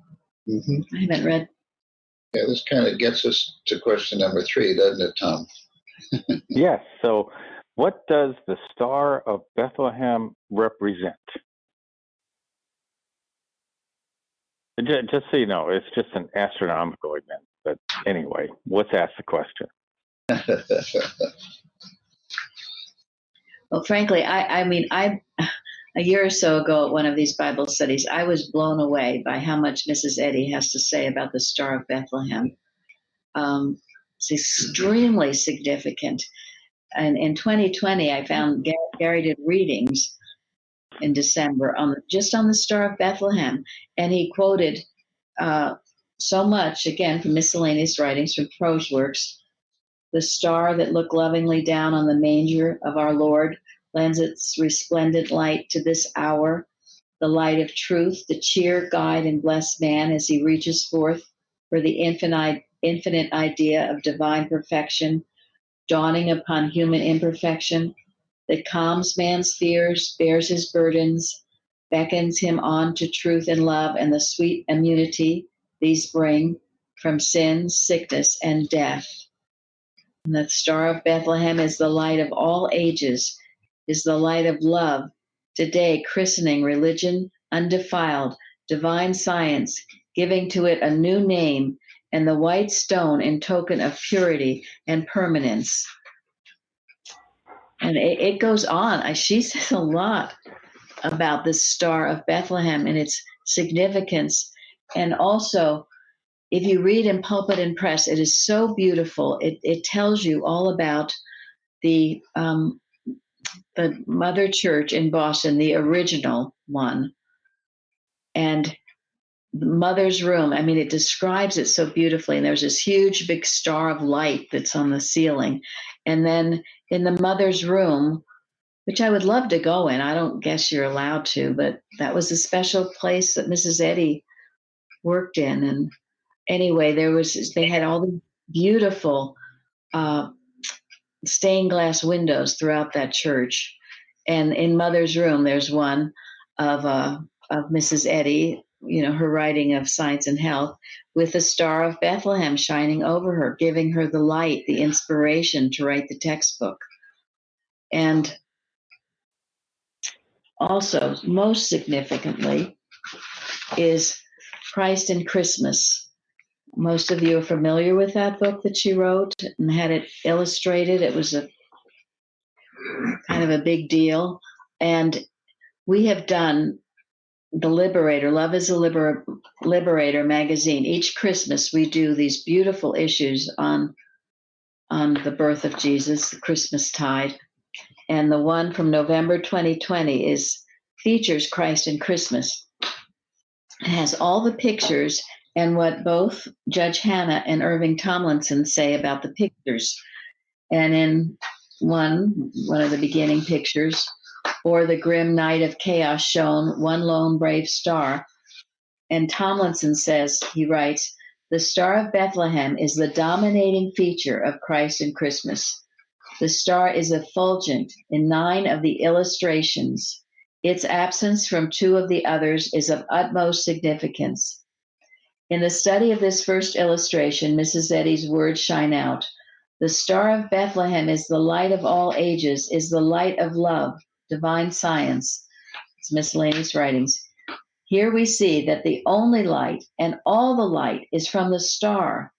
Speaker 7: Mm-hmm.
Speaker 1: I haven't read.
Speaker 7: Yeah, this kind of gets us to question number 3, doesn't it, Tom?
Speaker 2: Yes. So what does the Star of Bethlehem represent? Just so you know, it's just an astronomical event. But anyway, let's ask the question.
Speaker 1: Well, frankly, I a year or so ago at one of these Bible studies, I was blown away by how much Mrs. Eddy has to say about the Star of Bethlehem. It's extremely significant. And in 2020, I found Gary did readings in December just on the Star of Bethlehem, and he quoted so much, again, from miscellaneous writings, from prose works. The star that looked lovingly down on the manger of our Lord lends its resplendent light to this hour, the light of truth, the cheer, guide, and bless man as he reaches forth for the infinite idea of divine perfection dawning upon human imperfection, that calms man's fears, bears his burdens, beckons him on to truth and love and the sweet immunity these bring from sin, sickness, and death. And the Star of Bethlehem is the light of all ages, is the light of love, today christening religion undefiled, divine science, giving to it a new name, and the white stone in token of purity and permanence. And it goes on. She says a lot about this Star of Bethlehem and its significance. And also, if you read in Pulpit and Press, it is so beautiful. It tells you all about the Mother Church in Boston, the original one, and the Mother's Room. I mean, it describes it so beautifully. And there's this huge big star of light that's on the ceiling. And then in the Mother's Room, which I would love to go in. I don't guess you're allowed to, but that was a special place that Mrs. Eddy worked in. And anyway, they had all the beautiful stained glass windows throughout that church. And in Mother's Room, there's one of Mrs. Eddy, her writing of Science and Health, with the Star of Bethlehem shining over her, giving her the light, the inspiration to write the textbook. And also, most significantly, is Christ in Christmas. Most of you are familiar with that book that she wrote and had it illustrated. It was a kind of a big deal. And we have done the Liberator, Love is a Liberator magazine. Each Christmas, we do these beautiful issues on the birth of Jesus, the Christmas tide. And the one from November 2020 features Christ in Christmas. It has all the pictures and what both Judge Hannah and Irving Tomlinson say about the pictures. And in one of the beginning pictures, or the grim night of chaos shown one lone brave star. And Tomlinson says, he writes, the Star of Bethlehem is the dominating feature of Christ in Christmas. The star is effulgent in 9 of the illustrations. Its absence from 2 of the others is of utmost significance. In the study of this first illustration, Mrs. Eddy's words shine out. The Star of Bethlehem is the light of all ages, is the light of love, divine science. It's miscellaneous writings. Here we see that the only light and all the light is from the star.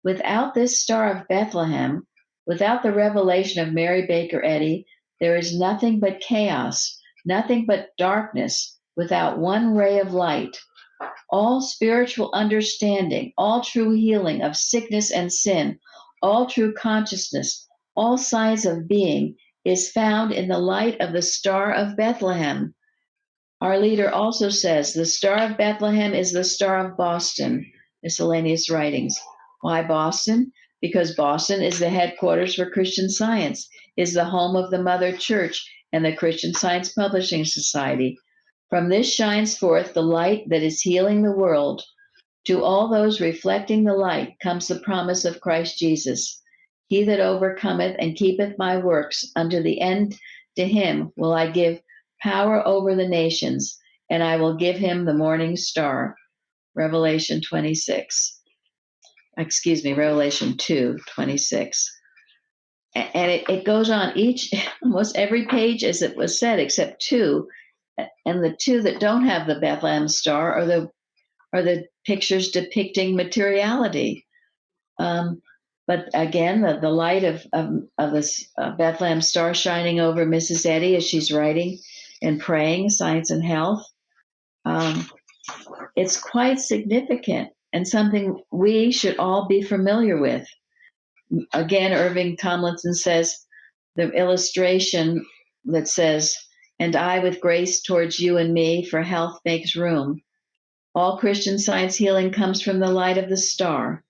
Speaker 1: Without this Star of Bethlehem, without the revelation of Mary Baker Eddy, there is nothing but chaos, nothing but darkness, without one ray of light. All spiritual understanding, all true healing of sickness and sin, all true consciousness, all science of being is found in the light of the Star of Bethlehem. Our leader also says the Star of Bethlehem is the Star of Boston, miscellaneous writings. Why Boston? Because Boston is the headquarters for Christian Science, is the home of the Mother Church and the Christian Science Publishing Society. From this shines forth the light that is healing the world. To all those reflecting the light comes the promise of Christ Jesus. He that overcometh and keepeth my works unto the end, to him will I give power over the nations, and I will give him the morning star. Revelation 2:26. And it goes on almost every page as it was said, except 2. And the 2 that don't have the Bethlehem star are the pictures depicting materiality. But again, the light of this Bethlehem star shining over Mrs. Eddy as she's writing and praying, Science and Health. It's quite significant and something we should all be familiar with. Again, Irving Tomlinson says, the illustration that says, and I with grace towards you and me, for health makes room. All Christian Science healing comes from the light of the star.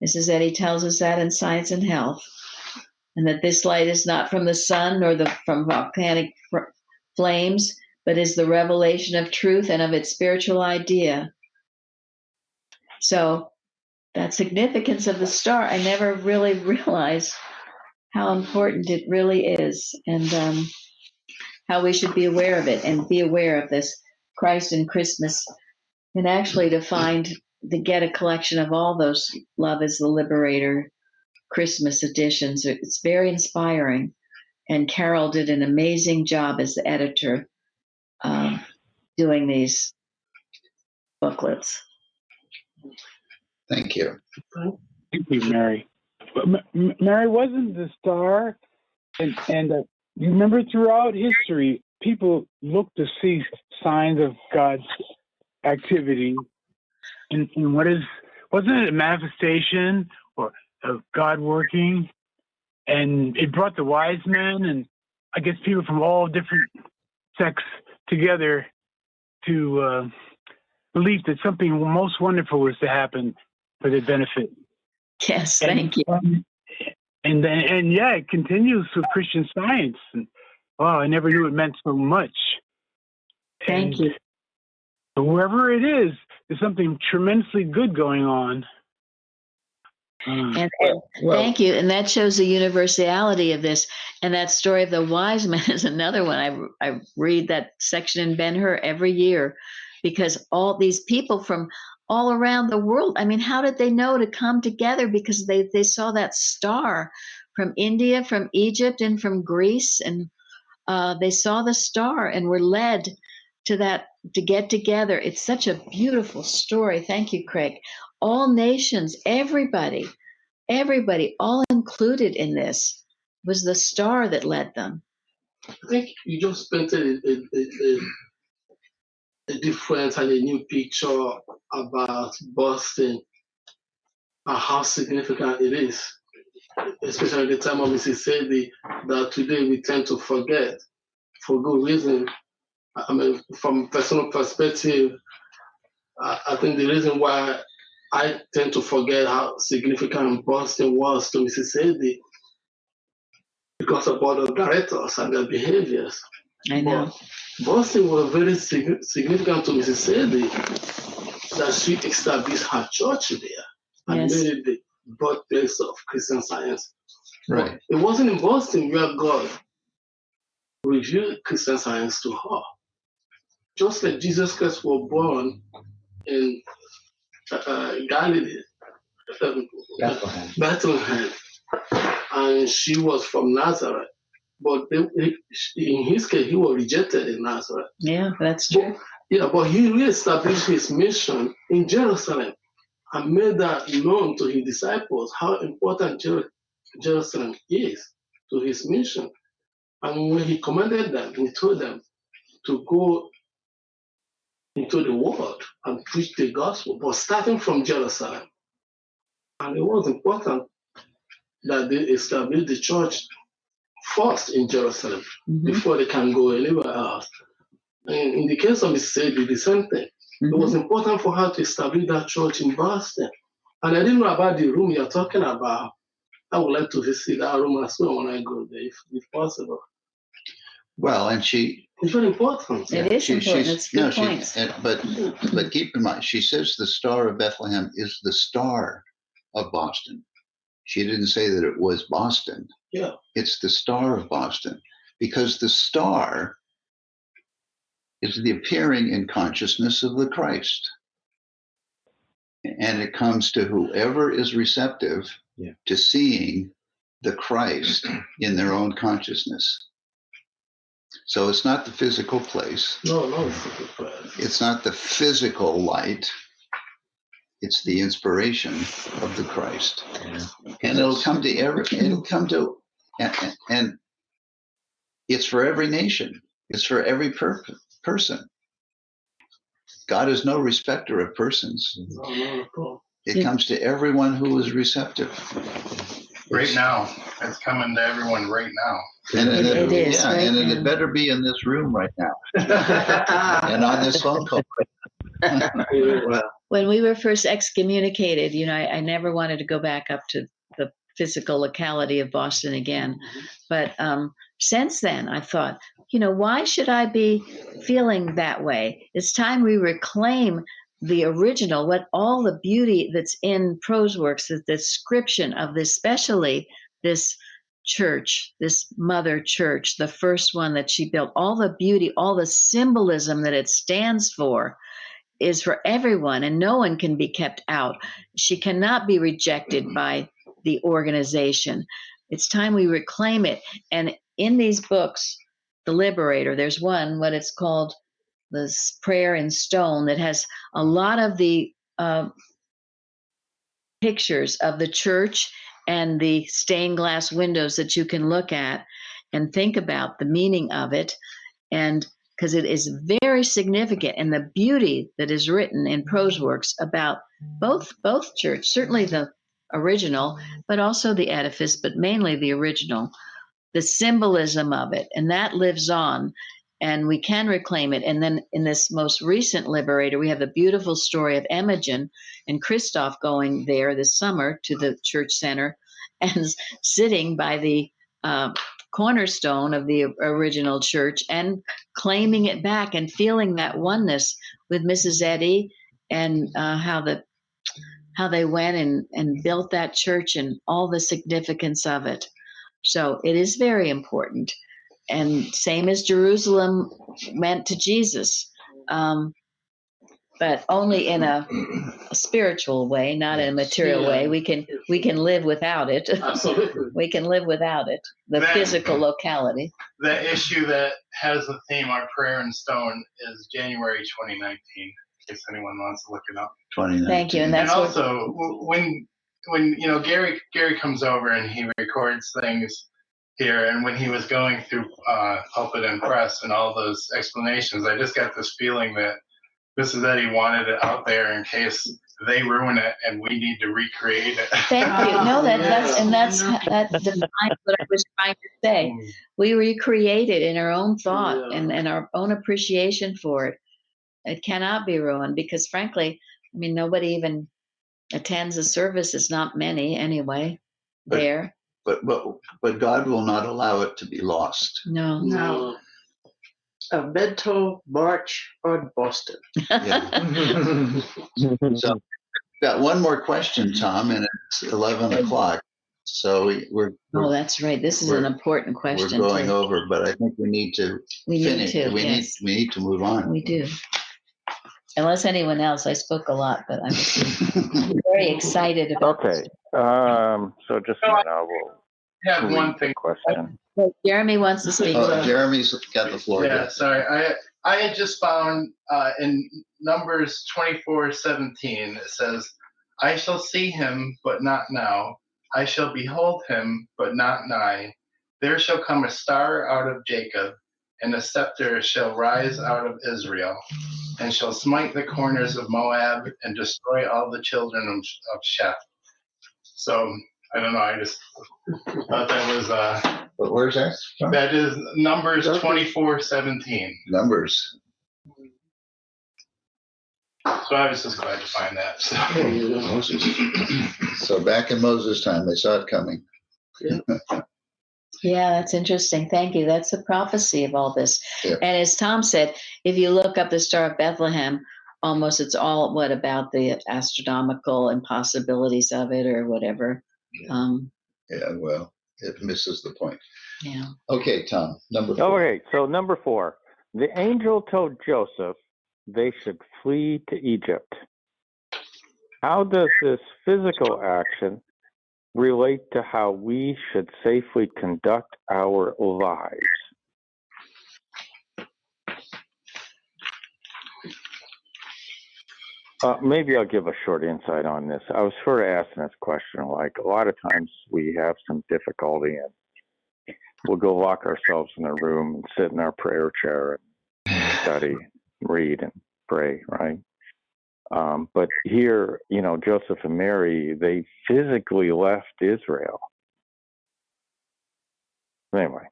Speaker 1: Mrs. Eddy tells us that in Science and Health, and that this light is not from the sun nor from volcanic flames, but is the revelation of truth and of its spiritual idea. So that significance of the star, I never really realized how important it really is, and how we should be aware of it and be aware of this Christ and Christmas, and actually to get a collection of all those Love is the Liberator Christmas editions. It's very inspiring, and Carol did an amazing job as the editor doing these booklets.
Speaker 7: Thank you.
Speaker 13: Thank you, Mary. But Mary, wasn't the star, and you remember throughout history, people look to see signs of God's activity, and wasn't it a manifestation or of God working? And it brought the wise men and I guess people from all different sects together to believe that something most wonderful was to happen for their benefit.
Speaker 1: Yes, thank you.
Speaker 13: And it continues with Christian Science. And wow, I never knew it meant so much.
Speaker 1: Thank you.
Speaker 13: Whoever it is, there's something tremendously good going on.
Speaker 1: And thank you. And that shows the universality of this. And that story of the wise men is another one. I read that section in Ben-Hur every year, because all these people from all around the world, I mean, how did they know to come together? Because they saw that star from India, from Egypt, and from Greece. And they saw the star and were led to get together. It's such a beautiful story. Thank you, Craig. All nations, everybody, all included in this, was the star that led them.
Speaker 10: I think you just painted a different and a new picture about Boston and how significant it is, especially at the time of Mississippi, that today we tend to forget for good reason. I mean, from personal perspective, I think the reason why I tend to forget how significant Boston was to Mississippi because of board of directors and their behaviors.
Speaker 1: I know.
Speaker 10: But Boston was very significant to Mississippi that she established her church there and
Speaker 1: Yes.
Speaker 10: made it the birthplace of Christian Science.
Speaker 7: Right.
Speaker 10: But it wasn't in Boston where God revealed Christian Science to her. Just like Jesus Christ was born in Galilee, Bethlehem, and she was from Nazareth. But in his case, he was rejected in Nazareth.
Speaker 1: Yeah, that's true.
Speaker 10: But he reestablished his mission in Jerusalem and made that known to his disciples how important Jerusalem is to his mission. And when he commanded them, he told them to go into the world and preach the gospel, but starting from Jerusalem. And it was important that they establish the church first in Jerusalem before they can go anywhere else. And in the case of Mississippi, the same thing. It was important for her to establish that church in Boston. And I didn't know about the room you're talking about. I would like to visit that room as well when I go there, if possible.
Speaker 7: Well, and
Speaker 10: it's very important.
Speaker 1: It is important. It's good points.
Speaker 7: But keep in mind, she says the Star of Bethlehem is the star of Boston. She didn't say that it was Boston.
Speaker 10: Yeah.
Speaker 7: It's the Star of Boston, because the star is the appearing in consciousness of the Christ. And it comes to whoever is receptive to seeing the Christ in their own consciousness. So it's not the physical place.
Speaker 10: No, it's physical place.
Speaker 7: It's not the physical light. It's the inspiration of the Christ. Yeah. And it'll come to and it's for every nation. It's for every person. God is no respecter of persons.
Speaker 10: No.
Speaker 7: It comes to everyone who is receptive.
Speaker 11: Right now. It's coming to everyone right now.
Speaker 7: And
Speaker 1: it is.
Speaker 7: Yeah,
Speaker 1: right
Speaker 7: and
Speaker 1: now.
Speaker 7: it better be in this room right now. And on this phone call.
Speaker 1: When we were first excommunicated, I never wanted to go back up to the physical locality of Boston again. But since then, I thought, why should I be feeling that way? It's time we reclaim the original, what all the beauty that's in prose works, the description of this, especially this church, this mother church, the first one that she built, all the beauty, all the symbolism that it stands for is for everyone, and no one can be kept out. She cannot be rejected by the organization. It's time we reclaim it. And in these books, The Liberator, there's one, what it's called, this prayer in stone, that has a lot of the pictures of the church and the stained glass windows that you can look at and think about the meaning of it. And because it is very significant, and the beauty that is written in prose works about both church, certainly the original, but also the edifice, but mainly the original, the symbolism of it, and that lives on, and we can reclaim it. And then in this most recent Liberator, we have the beautiful story of Imogen and Christoph going there this summer to the church center and sitting by the cornerstone of the original church and claiming it back and feeling that oneness with Mrs. Eddy, and how they went and built that church and all the significance of it. So it is very important. And same as Jerusalem meant to Jesus, but only in a spiritual way, not in a material way. We can live without it.
Speaker 10: Absolutely.
Speaker 1: We can live without it, the physical locality.
Speaker 11: The issue that has the theme, our prayer in stone, is January 2019, in case anyone wants to look it up.
Speaker 7: 2019.
Speaker 1: Thank you. And that's
Speaker 11: also when Gary comes over and he records things here, and when he was going through Pulpit and Press and all those explanations, I just got this feeling that Mrs. Eddy wanted it out there in case they ruin it and we need to recreate it.
Speaker 1: Thank you. No, that defines what I was trying to say. We recreate it in our own thought and our own appreciation for it. It cannot be ruined because, frankly, I mean, nobody even attends the service. It's not many anyway there.
Speaker 7: But God will not allow it to be lost.
Speaker 1: No.
Speaker 5: A mental march on Boston.
Speaker 7: Yeah. So, got one more question, Tom, and it's 11 o'clock. So we're
Speaker 1: oh, that's right. This is an important question.
Speaker 7: We're going over, but I think we need to finish. We need to move on.
Speaker 1: We do. Unless anyone else, I spoke a lot, but I'm very excited about
Speaker 2: Okay. So just we'll
Speaker 11: have one thing.
Speaker 2: Question.
Speaker 1: Jeremy wants to speak.
Speaker 7: Jeremy's got the floor.
Speaker 11: Yeah, sorry. I had just found in Numbers 24:17, it says, "I shall see him, but not now. I shall behold him, but not nigh. There shall come a star out of Jacob, and a scepter shall rise out of Israel, and shall smite the corners of Moab, and destroy all the children of Sheth." So, I don't know, I just thought that was...
Speaker 7: But where's that from?
Speaker 11: That is Numbers 24:17.
Speaker 7: Numbers.
Speaker 11: So I was just glad to find that. So,
Speaker 7: so back in Moses' time, they saw it coming.
Speaker 1: Yeah, that's interesting. Thank you. That's the prophecy of all this. Yeah. And as Tom said, if you look up the Star of Bethlehem, almost it's all about the astronomical impossibilities of it or whatever.
Speaker 7: Yeah, well, it misses the point.
Speaker 1: Yeah.
Speaker 7: Okay, Tom, number 4.
Speaker 2: Okay, so number 4. The angel told Joseph they should flee to Egypt. How does this physical action relate to how we should safely conduct our lives? Maybe I'll give a short insight on this. I was sort of asking this question, like a lot of times we have some difficulty and we'll go lock ourselves in a room and sit in our prayer chair and study, read, and pray, right? But here, Joseph and Mary, they physically left Israel. Anyway.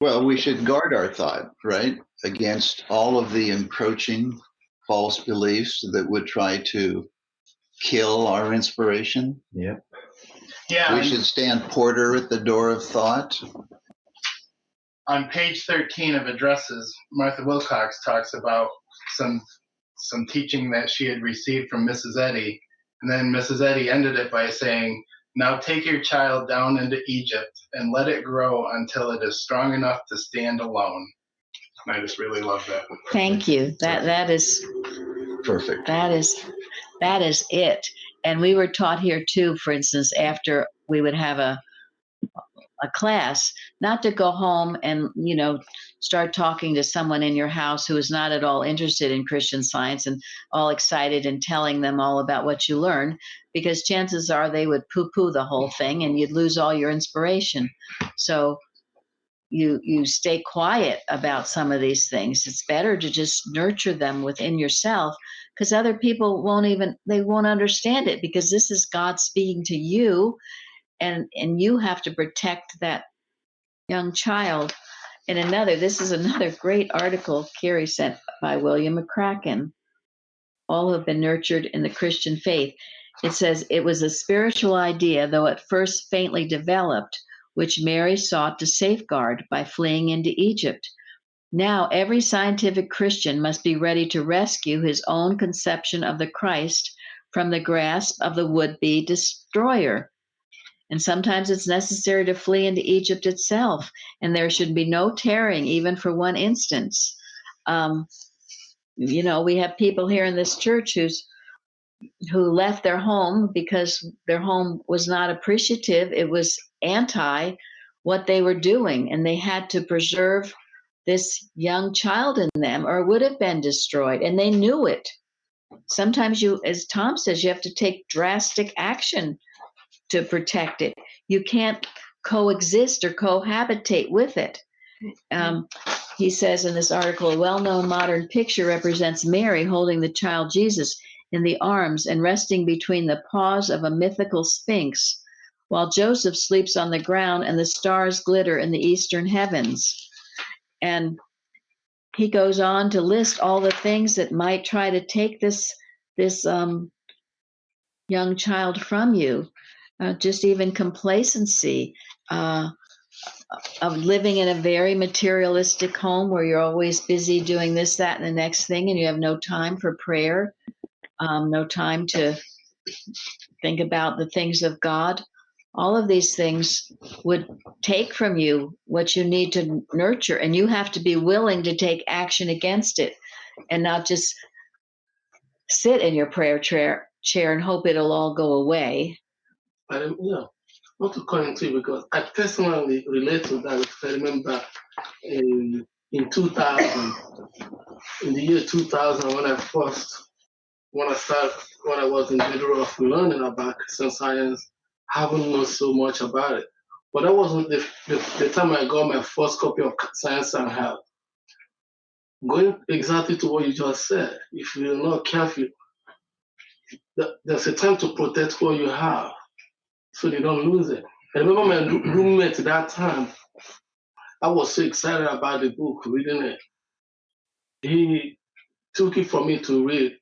Speaker 7: Well, we should guard our thought, right, against all of the encroaching false beliefs that would try to kill our inspiration.
Speaker 3: Yep.
Speaker 11: Yeah.
Speaker 7: We should stand porter at the door of thought.
Speaker 11: On page 13 of Addresses, Martha Wilcox talks about some some teaching that she had received from Mrs. Eddy. And then Mrs. Eddy ended it by saying, "Now take your child down into Egypt and let it grow until it is strong enough to stand alone." And I just really love that.
Speaker 1: Thank you. That is
Speaker 7: Perfect.
Speaker 1: that is it. And we were taught here too, for instance, after we would have a class, not to go home and, start talking to someone in your house who is not at all interested in Christian Science and all excited and telling them all about what you learned, because chances are they would poo-poo the whole thing and you'd lose all your inspiration. So you stay quiet about some of these things. It's better to just nurture them within yourself, because other people won't understand it, because this is God speaking to you, and you have to protect that young child. And this is another great article Carrie sent by William McCracken. All have been nurtured in the Christian faith. It says it was a spiritual idea, though at first faintly developed, which Mary sought to safeguard by fleeing into Egypt. Now every scientific Christian must be ready to rescue his own conception of the Christ from the grasp of the would-be destroyer. And sometimes it's necessary to flee into Egypt itself, and there should be no tarrying, even for one instance. We have people here in this church who left their home because their home was not appreciative. It was anti what they were doing, and they had to preserve this young child in them, or it would have been destroyed, and they knew it. Sometimes as Tom says, you have to take drastic action to protect it. You can't coexist or cohabitate with it. He says in this article, a well-known modern picture represents Mary holding the child Jesus in the arms and resting between the paws of a mythical sphinx, while Joseph sleeps on the ground and the stars glitter in the eastern heavens. And he goes on to list all the things that might try to take this young child from you. Just even complacency, of living in a very materialistic home where you're always busy doing this, that, and the next thing, and you have no time for prayer, no time to think about the things of God. All of these things would take from you what you need to nurture, and you have to be willing to take action against it and not just sit in your prayer chair and hope it'll all go away.
Speaker 10: Not to come into it, because I personally relate to that. If I remember in 2000, in the year 2000, when I was in the middle of learning about Christian Science, I haven't known so much about it. But that wasn't the time I got my first copy of Science and Health. Going exactly to what you just said, if you're not careful, there's a time to protect what you have, so they don't lose it. I remember my roommate at that time, I was so excited about the book, reading it. He took it for me to read,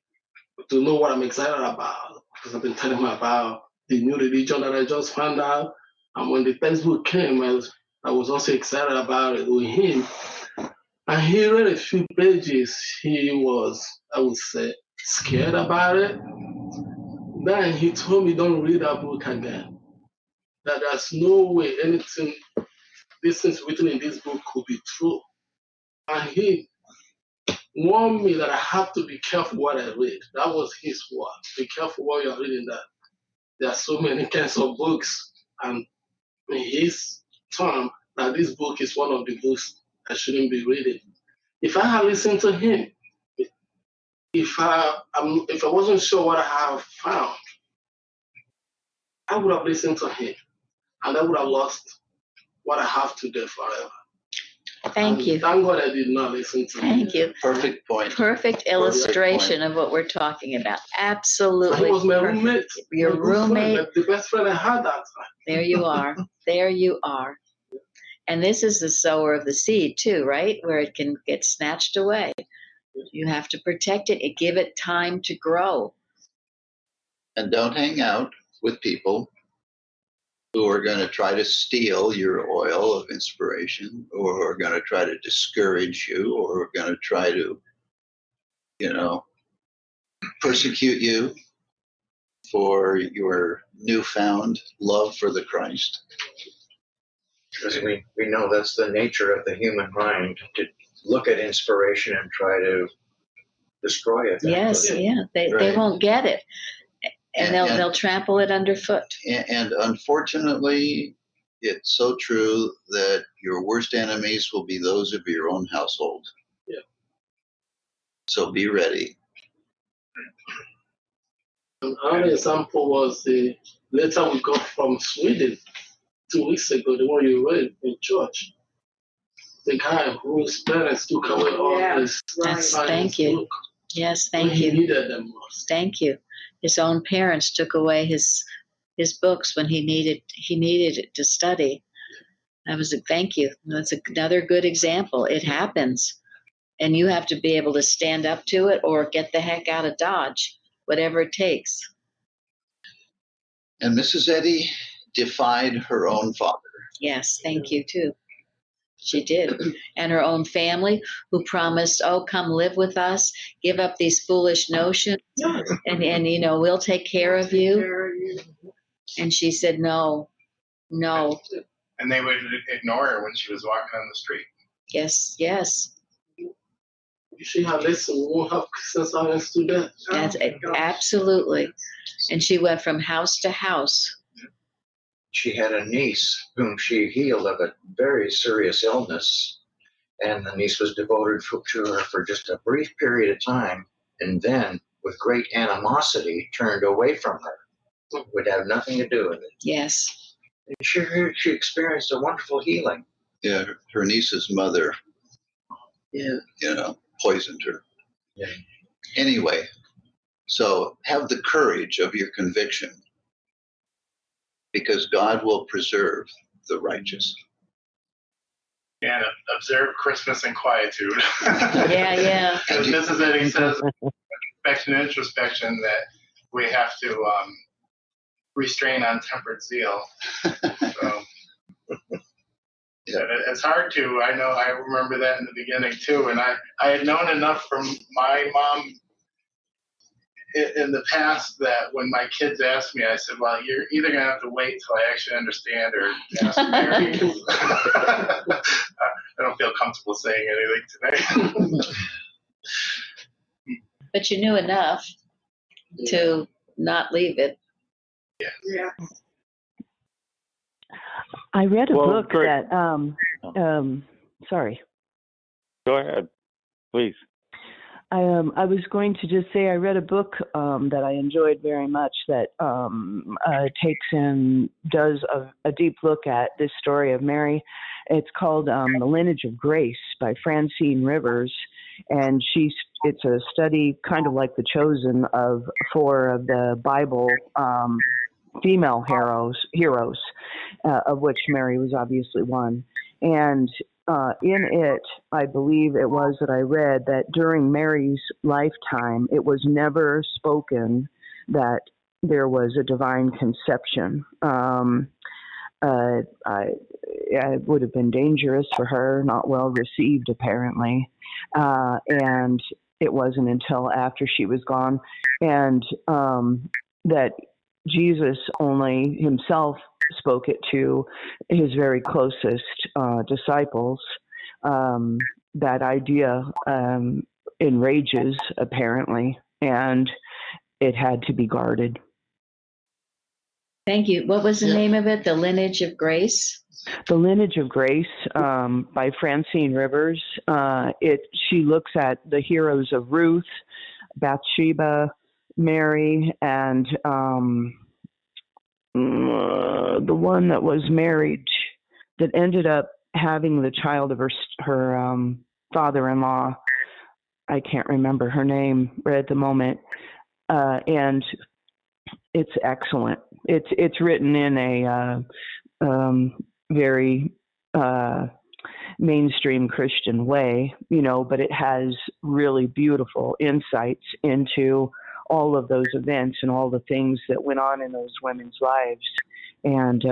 Speaker 10: to know what I'm excited about, because I've been telling him about the new religion that I just found out. And when the textbook came, I was also excited about it with him. And he read a few pages. He was, I would say, scared about it. Then he told me, don't read that book again. That there's no way these things written in this book could be true. And he warned me that I have to be careful what I read. That was his word. Be careful what you're reading. That there are so many kinds of books, and in his term, that this book is one of the books I shouldn't be reading. If I had listened to him, if I wasn't sure what I have found, I would have listened to him, and I would have lost what I have today forever.
Speaker 1: Thank you.
Speaker 10: Thank God I did not listen to him.
Speaker 1: Thank you.
Speaker 7: Perfect point.
Speaker 1: Perfect illustration of what we're talking about. Absolutely.
Speaker 10: He was my
Speaker 1: perfect.
Speaker 10: roommate.
Speaker 1: Your roommate.
Speaker 10: Friend, the best friend I had that time.
Speaker 1: There you are. There you are. And this is the sower of the seed too, right? Where it can get snatched away. You have to protect it and give it time to grow.
Speaker 7: And don't hang out with people who are going to try to steal your oil of inspiration, or who are going to try to discourage you, or are going to try to, persecute you for your newfound love for the Christ?
Speaker 3: Because we know that's the nature of the human mind, to look at inspiration and try to destroy it.
Speaker 1: Yes, yeah. They won't get it. And they'll trample it underfoot.
Speaker 7: And unfortunately, it's so true that your worst enemies will be those of your own household.
Speaker 10: Yeah.
Speaker 7: So be ready.
Speaker 10: Another example was the letter we got from Sweden 2 weeks ago, the one you read in church. The guy whose parents took away all his
Speaker 1: Thank you.
Speaker 10: book.
Speaker 1: Yes, thank
Speaker 10: He
Speaker 1: you.
Speaker 10: needed them most.
Speaker 1: Thank you. His own parents took away his books when he needed it to study. That was thank you. That's another good example. It happens, and you have to be able to stand up to it or get the heck out of Dodge, whatever it takes.
Speaker 7: And Mrs. Eddy defied her own father.
Speaker 1: Yes, thank you too. She did. And her own family, who promised, oh, come live with us, give up these foolish notions, and we'll take care of you. And she said, no.
Speaker 11: And they would ignore her when she was walking on the street.
Speaker 1: Yes.
Speaker 10: You should have listened. We won't have Christians out as students.
Speaker 1: That's absolutely. And she went from house to house.
Speaker 3: She had a niece whom she healed of a very serious illness, and the niece was devoted to her for just a brief period of time, and then, with great animosity, turned away from her. Would have nothing to do with it.
Speaker 1: Yes.
Speaker 3: And she experienced a wonderful healing.
Speaker 7: Yeah, her niece's mother, poisoned her.
Speaker 3: Yeah.
Speaker 7: Anyway, so have the courage of your conviction, because God will preserve the righteous.
Speaker 11: And observe Christmas in quietude.
Speaker 1: Yeah.
Speaker 11: Because Mrs. Eddy says, inspection and introspection, that we have to restrain untempered zeal. So it's hard to. I know. I remember that in the beginning too, and I had known enough from my mom in the past that when my kids asked me, I said, well, you're either going to have to wait till I actually understand or ask Mary. I don't feel comfortable saying anything today.
Speaker 1: But you knew enough to not leave it.
Speaker 10: Yeah.
Speaker 12: I read a book
Speaker 2: great.
Speaker 12: that, sorry.
Speaker 2: Go ahead, please.
Speaker 12: I was going to just say I read a book that I enjoyed very much that takes and does a deep look at this story of Mary. It's called The Lineage of Grace by Francine Rivers, and it's a study kind of like The Chosen of 4 of the Bible female heroes, of which Mary was obviously one. And in it, I believe it was that I read that during Mary's lifetime, it was never spoken that there was a divine conception. It would have been dangerous for her, not well received apparently, and it wasn't until after she was gone, and that Jesus only himself spoke it to his very closest disciples. That idea enrages, apparently, and it had to be guarded.
Speaker 1: Thank you. What was the name of it? The Lineage of Grace?
Speaker 12: The Lineage of Grace by Francine Rivers. She looks at the heroes of Ruth, Bathsheba, Mary, and the one that was married that ended up having the child of her father-in-law. I can't remember her name right at the moment. And it's excellent. It's written in a very mainstream Christian way, but it has really beautiful insights into all of those events and all the things that went on in those women's lives, and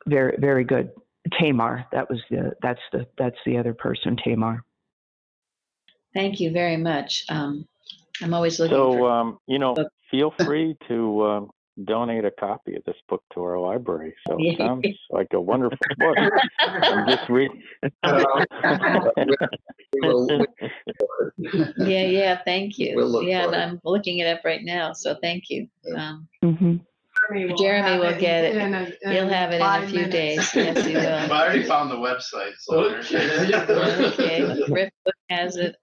Speaker 12: very, very good. Tamar, that's the other person, Tamar.
Speaker 1: Thank you very much. I'm always looking for books.
Speaker 2: feel free to donate a copy of this book to our library. So it sounds like a wonderful book. I'm just reading.
Speaker 1: Yeah, thank you.
Speaker 7: We'll look
Speaker 1: and
Speaker 7: for it.
Speaker 1: I'm looking it up right now, so thank you.
Speaker 6: Jeremy
Speaker 1: Jeremy will get it. He'll have it in a
Speaker 6: 5
Speaker 1: few
Speaker 6: minutes.
Speaker 1: days. Yes, he
Speaker 11: I
Speaker 1: will.
Speaker 11: already found the website. So
Speaker 1: Okay. Rick Book has it.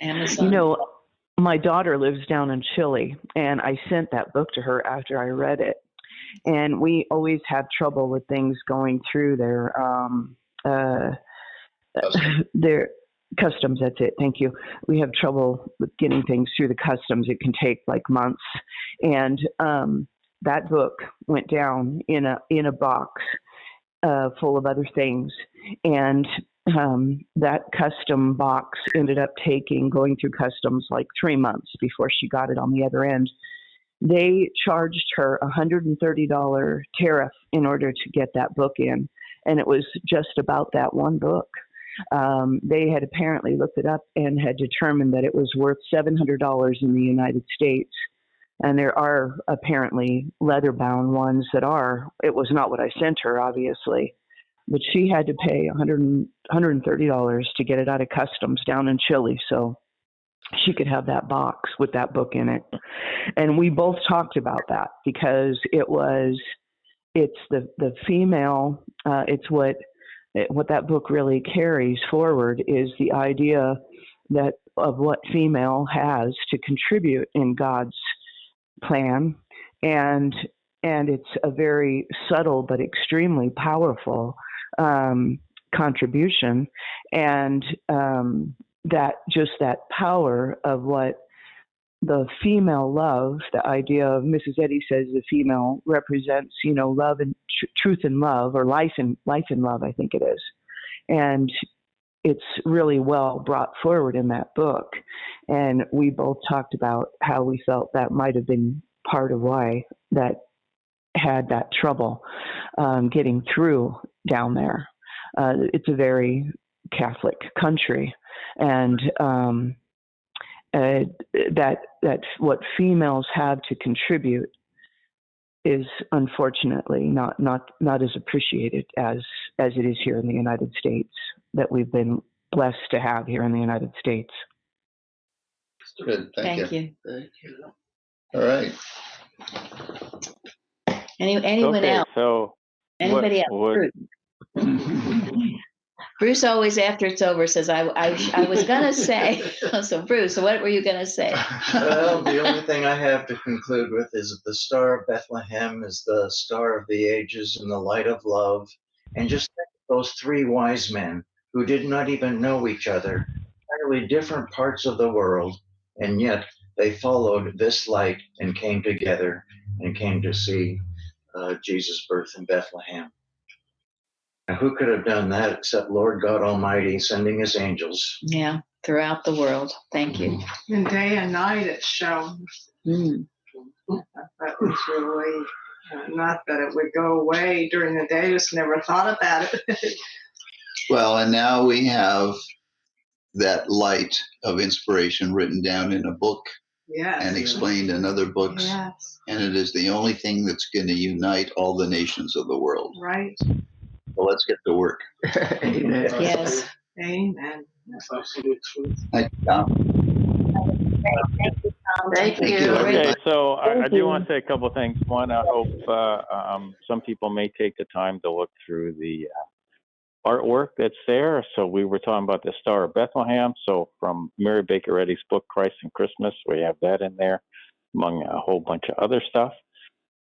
Speaker 1: Amazon.
Speaker 12: My daughter lives down in Chile, and I sent that book to her after I read it. And we always have trouble with things going through their customs. That's it. Thank you. We have trouble with getting things through the customs. It can take like months. And that book went down in a box full of other things, and that custom box ended up going through customs like 3 months before she got it on the other end. They charged her $130 tariff in order to get that book in, and it was just about that one book. They had apparently looked it up and had determined that it was worth $700 in the United States. And there are apparently leather-bound ones that are. It was not what I sent her, obviously, but she had to pay $130 to get it out of customs down in Chile, so she could have that box with that book in it. And we both talked about that because it's the female. It's what that book really carries forward is the idea that of what female has to contribute in God's plan, and it's a very subtle but extremely powerful contribution, and that power of what the female love, the idea of Mrs. Eddy says the female represents, love and truth and love, or life and love, I think it is, and it's really well brought forward in that book. And we both talked about how we felt that might have been part of why that had that trouble getting through down there. It's a very Catholic country, and that what females have to contribute is unfortunately not as appreciated as it is here in the United States, that we've been blessed to have here in the United States.
Speaker 7: Good. Thank you.
Speaker 5: Thank you.
Speaker 7: All right.
Speaker 1: Anyone else?
Speaker 2: So
Speaker 1: Anybody else? Bruce always, after it's over, says, I was going to say. So, Bruce, what were you going to say?
Speaker 3: Well, the only thing I have to conclude with is that the Star of Bethlehem is the Star of the Ages and the light of love. And just think of those three wise men who did not even know each other, entirely different parts of the world, and yet they followed this light and came together and came to see Jesus' birth in Bethlehem. Now, who could have done that except Lord God Almighty sending his angels?
Speaker 1: Yeah, throughout the world. Thank you.
Speaker 6: And day and night it shone. That was really, not that it would go away during the day, just never thought about it.
Speaker 7: Well, and now we have that light of inspiration written down in a book and explained in other books.
Speaker 6: Yes.
Speaker 7: And it is the only thing that's going to unite all the nations of the world.
Speaker 6: Right.
Speaker 7: So let's get to work.
Speaker 3: Amen.
Speaker 1: Yes.
Speaker 6: Amen.
Speaker 10: That's absolute truth.
Speaker 7: Thank you, Tom.
Speaker 1: Thank you, Tom.
Speaker 5: Thank you.
Speaker 2: Okay, so I do want to say a couple of things. One, I hope some people may take the time to look through the artwork that's there. So we were talking about the Star of Bethlehem. So from Mary Baker Eddy's book, Christ and Christmas, we have that in there, among a whole bunch of other stuff.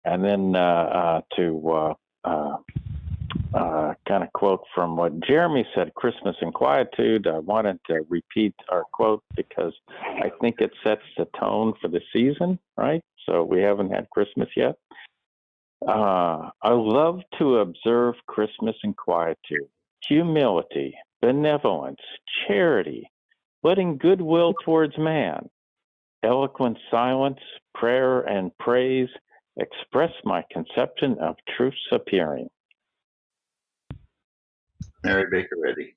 Speaker 2: And then kind of quote from what Jeremy said, Christmas in Quietude. I wanted to repeat our quote because I think it sets the tone for the season, right? So we haven't had Christmas yet. I love to observe Christmas in quietude, humility, benevolence, charity, letting goodwill towards man, eloquent silence, prayer, and praise express my conception of truth's appearing.
Speaker 7: Mary Baker Eddy.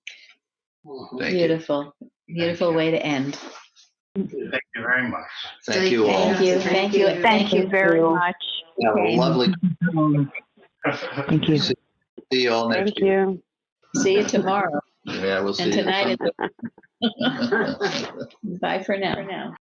Speaker 7: Thank you.
Speaker 1: Beautiful. Beautiful way to end.
Speaker 11: Thank you very much.
Speaker 3: Thank you all.
Speaker 1: Thank you. Thank you.
Speaker 6: Thank you very much.
Speaker 3: Have a lovely.
Speaker 12: Thank you.
Speaker 3: See you all next
Speaker 8: Thank
Speaker 3: year.
Speaker 8: you.
Speaker 1: See you tomorrow
Speaker 3: Yeah, we'll see
Speaker 1: and
Speaker 3: you
Speaker 1: tonight.
Speaker 3: sometime.
Speaker 1: Bye for now.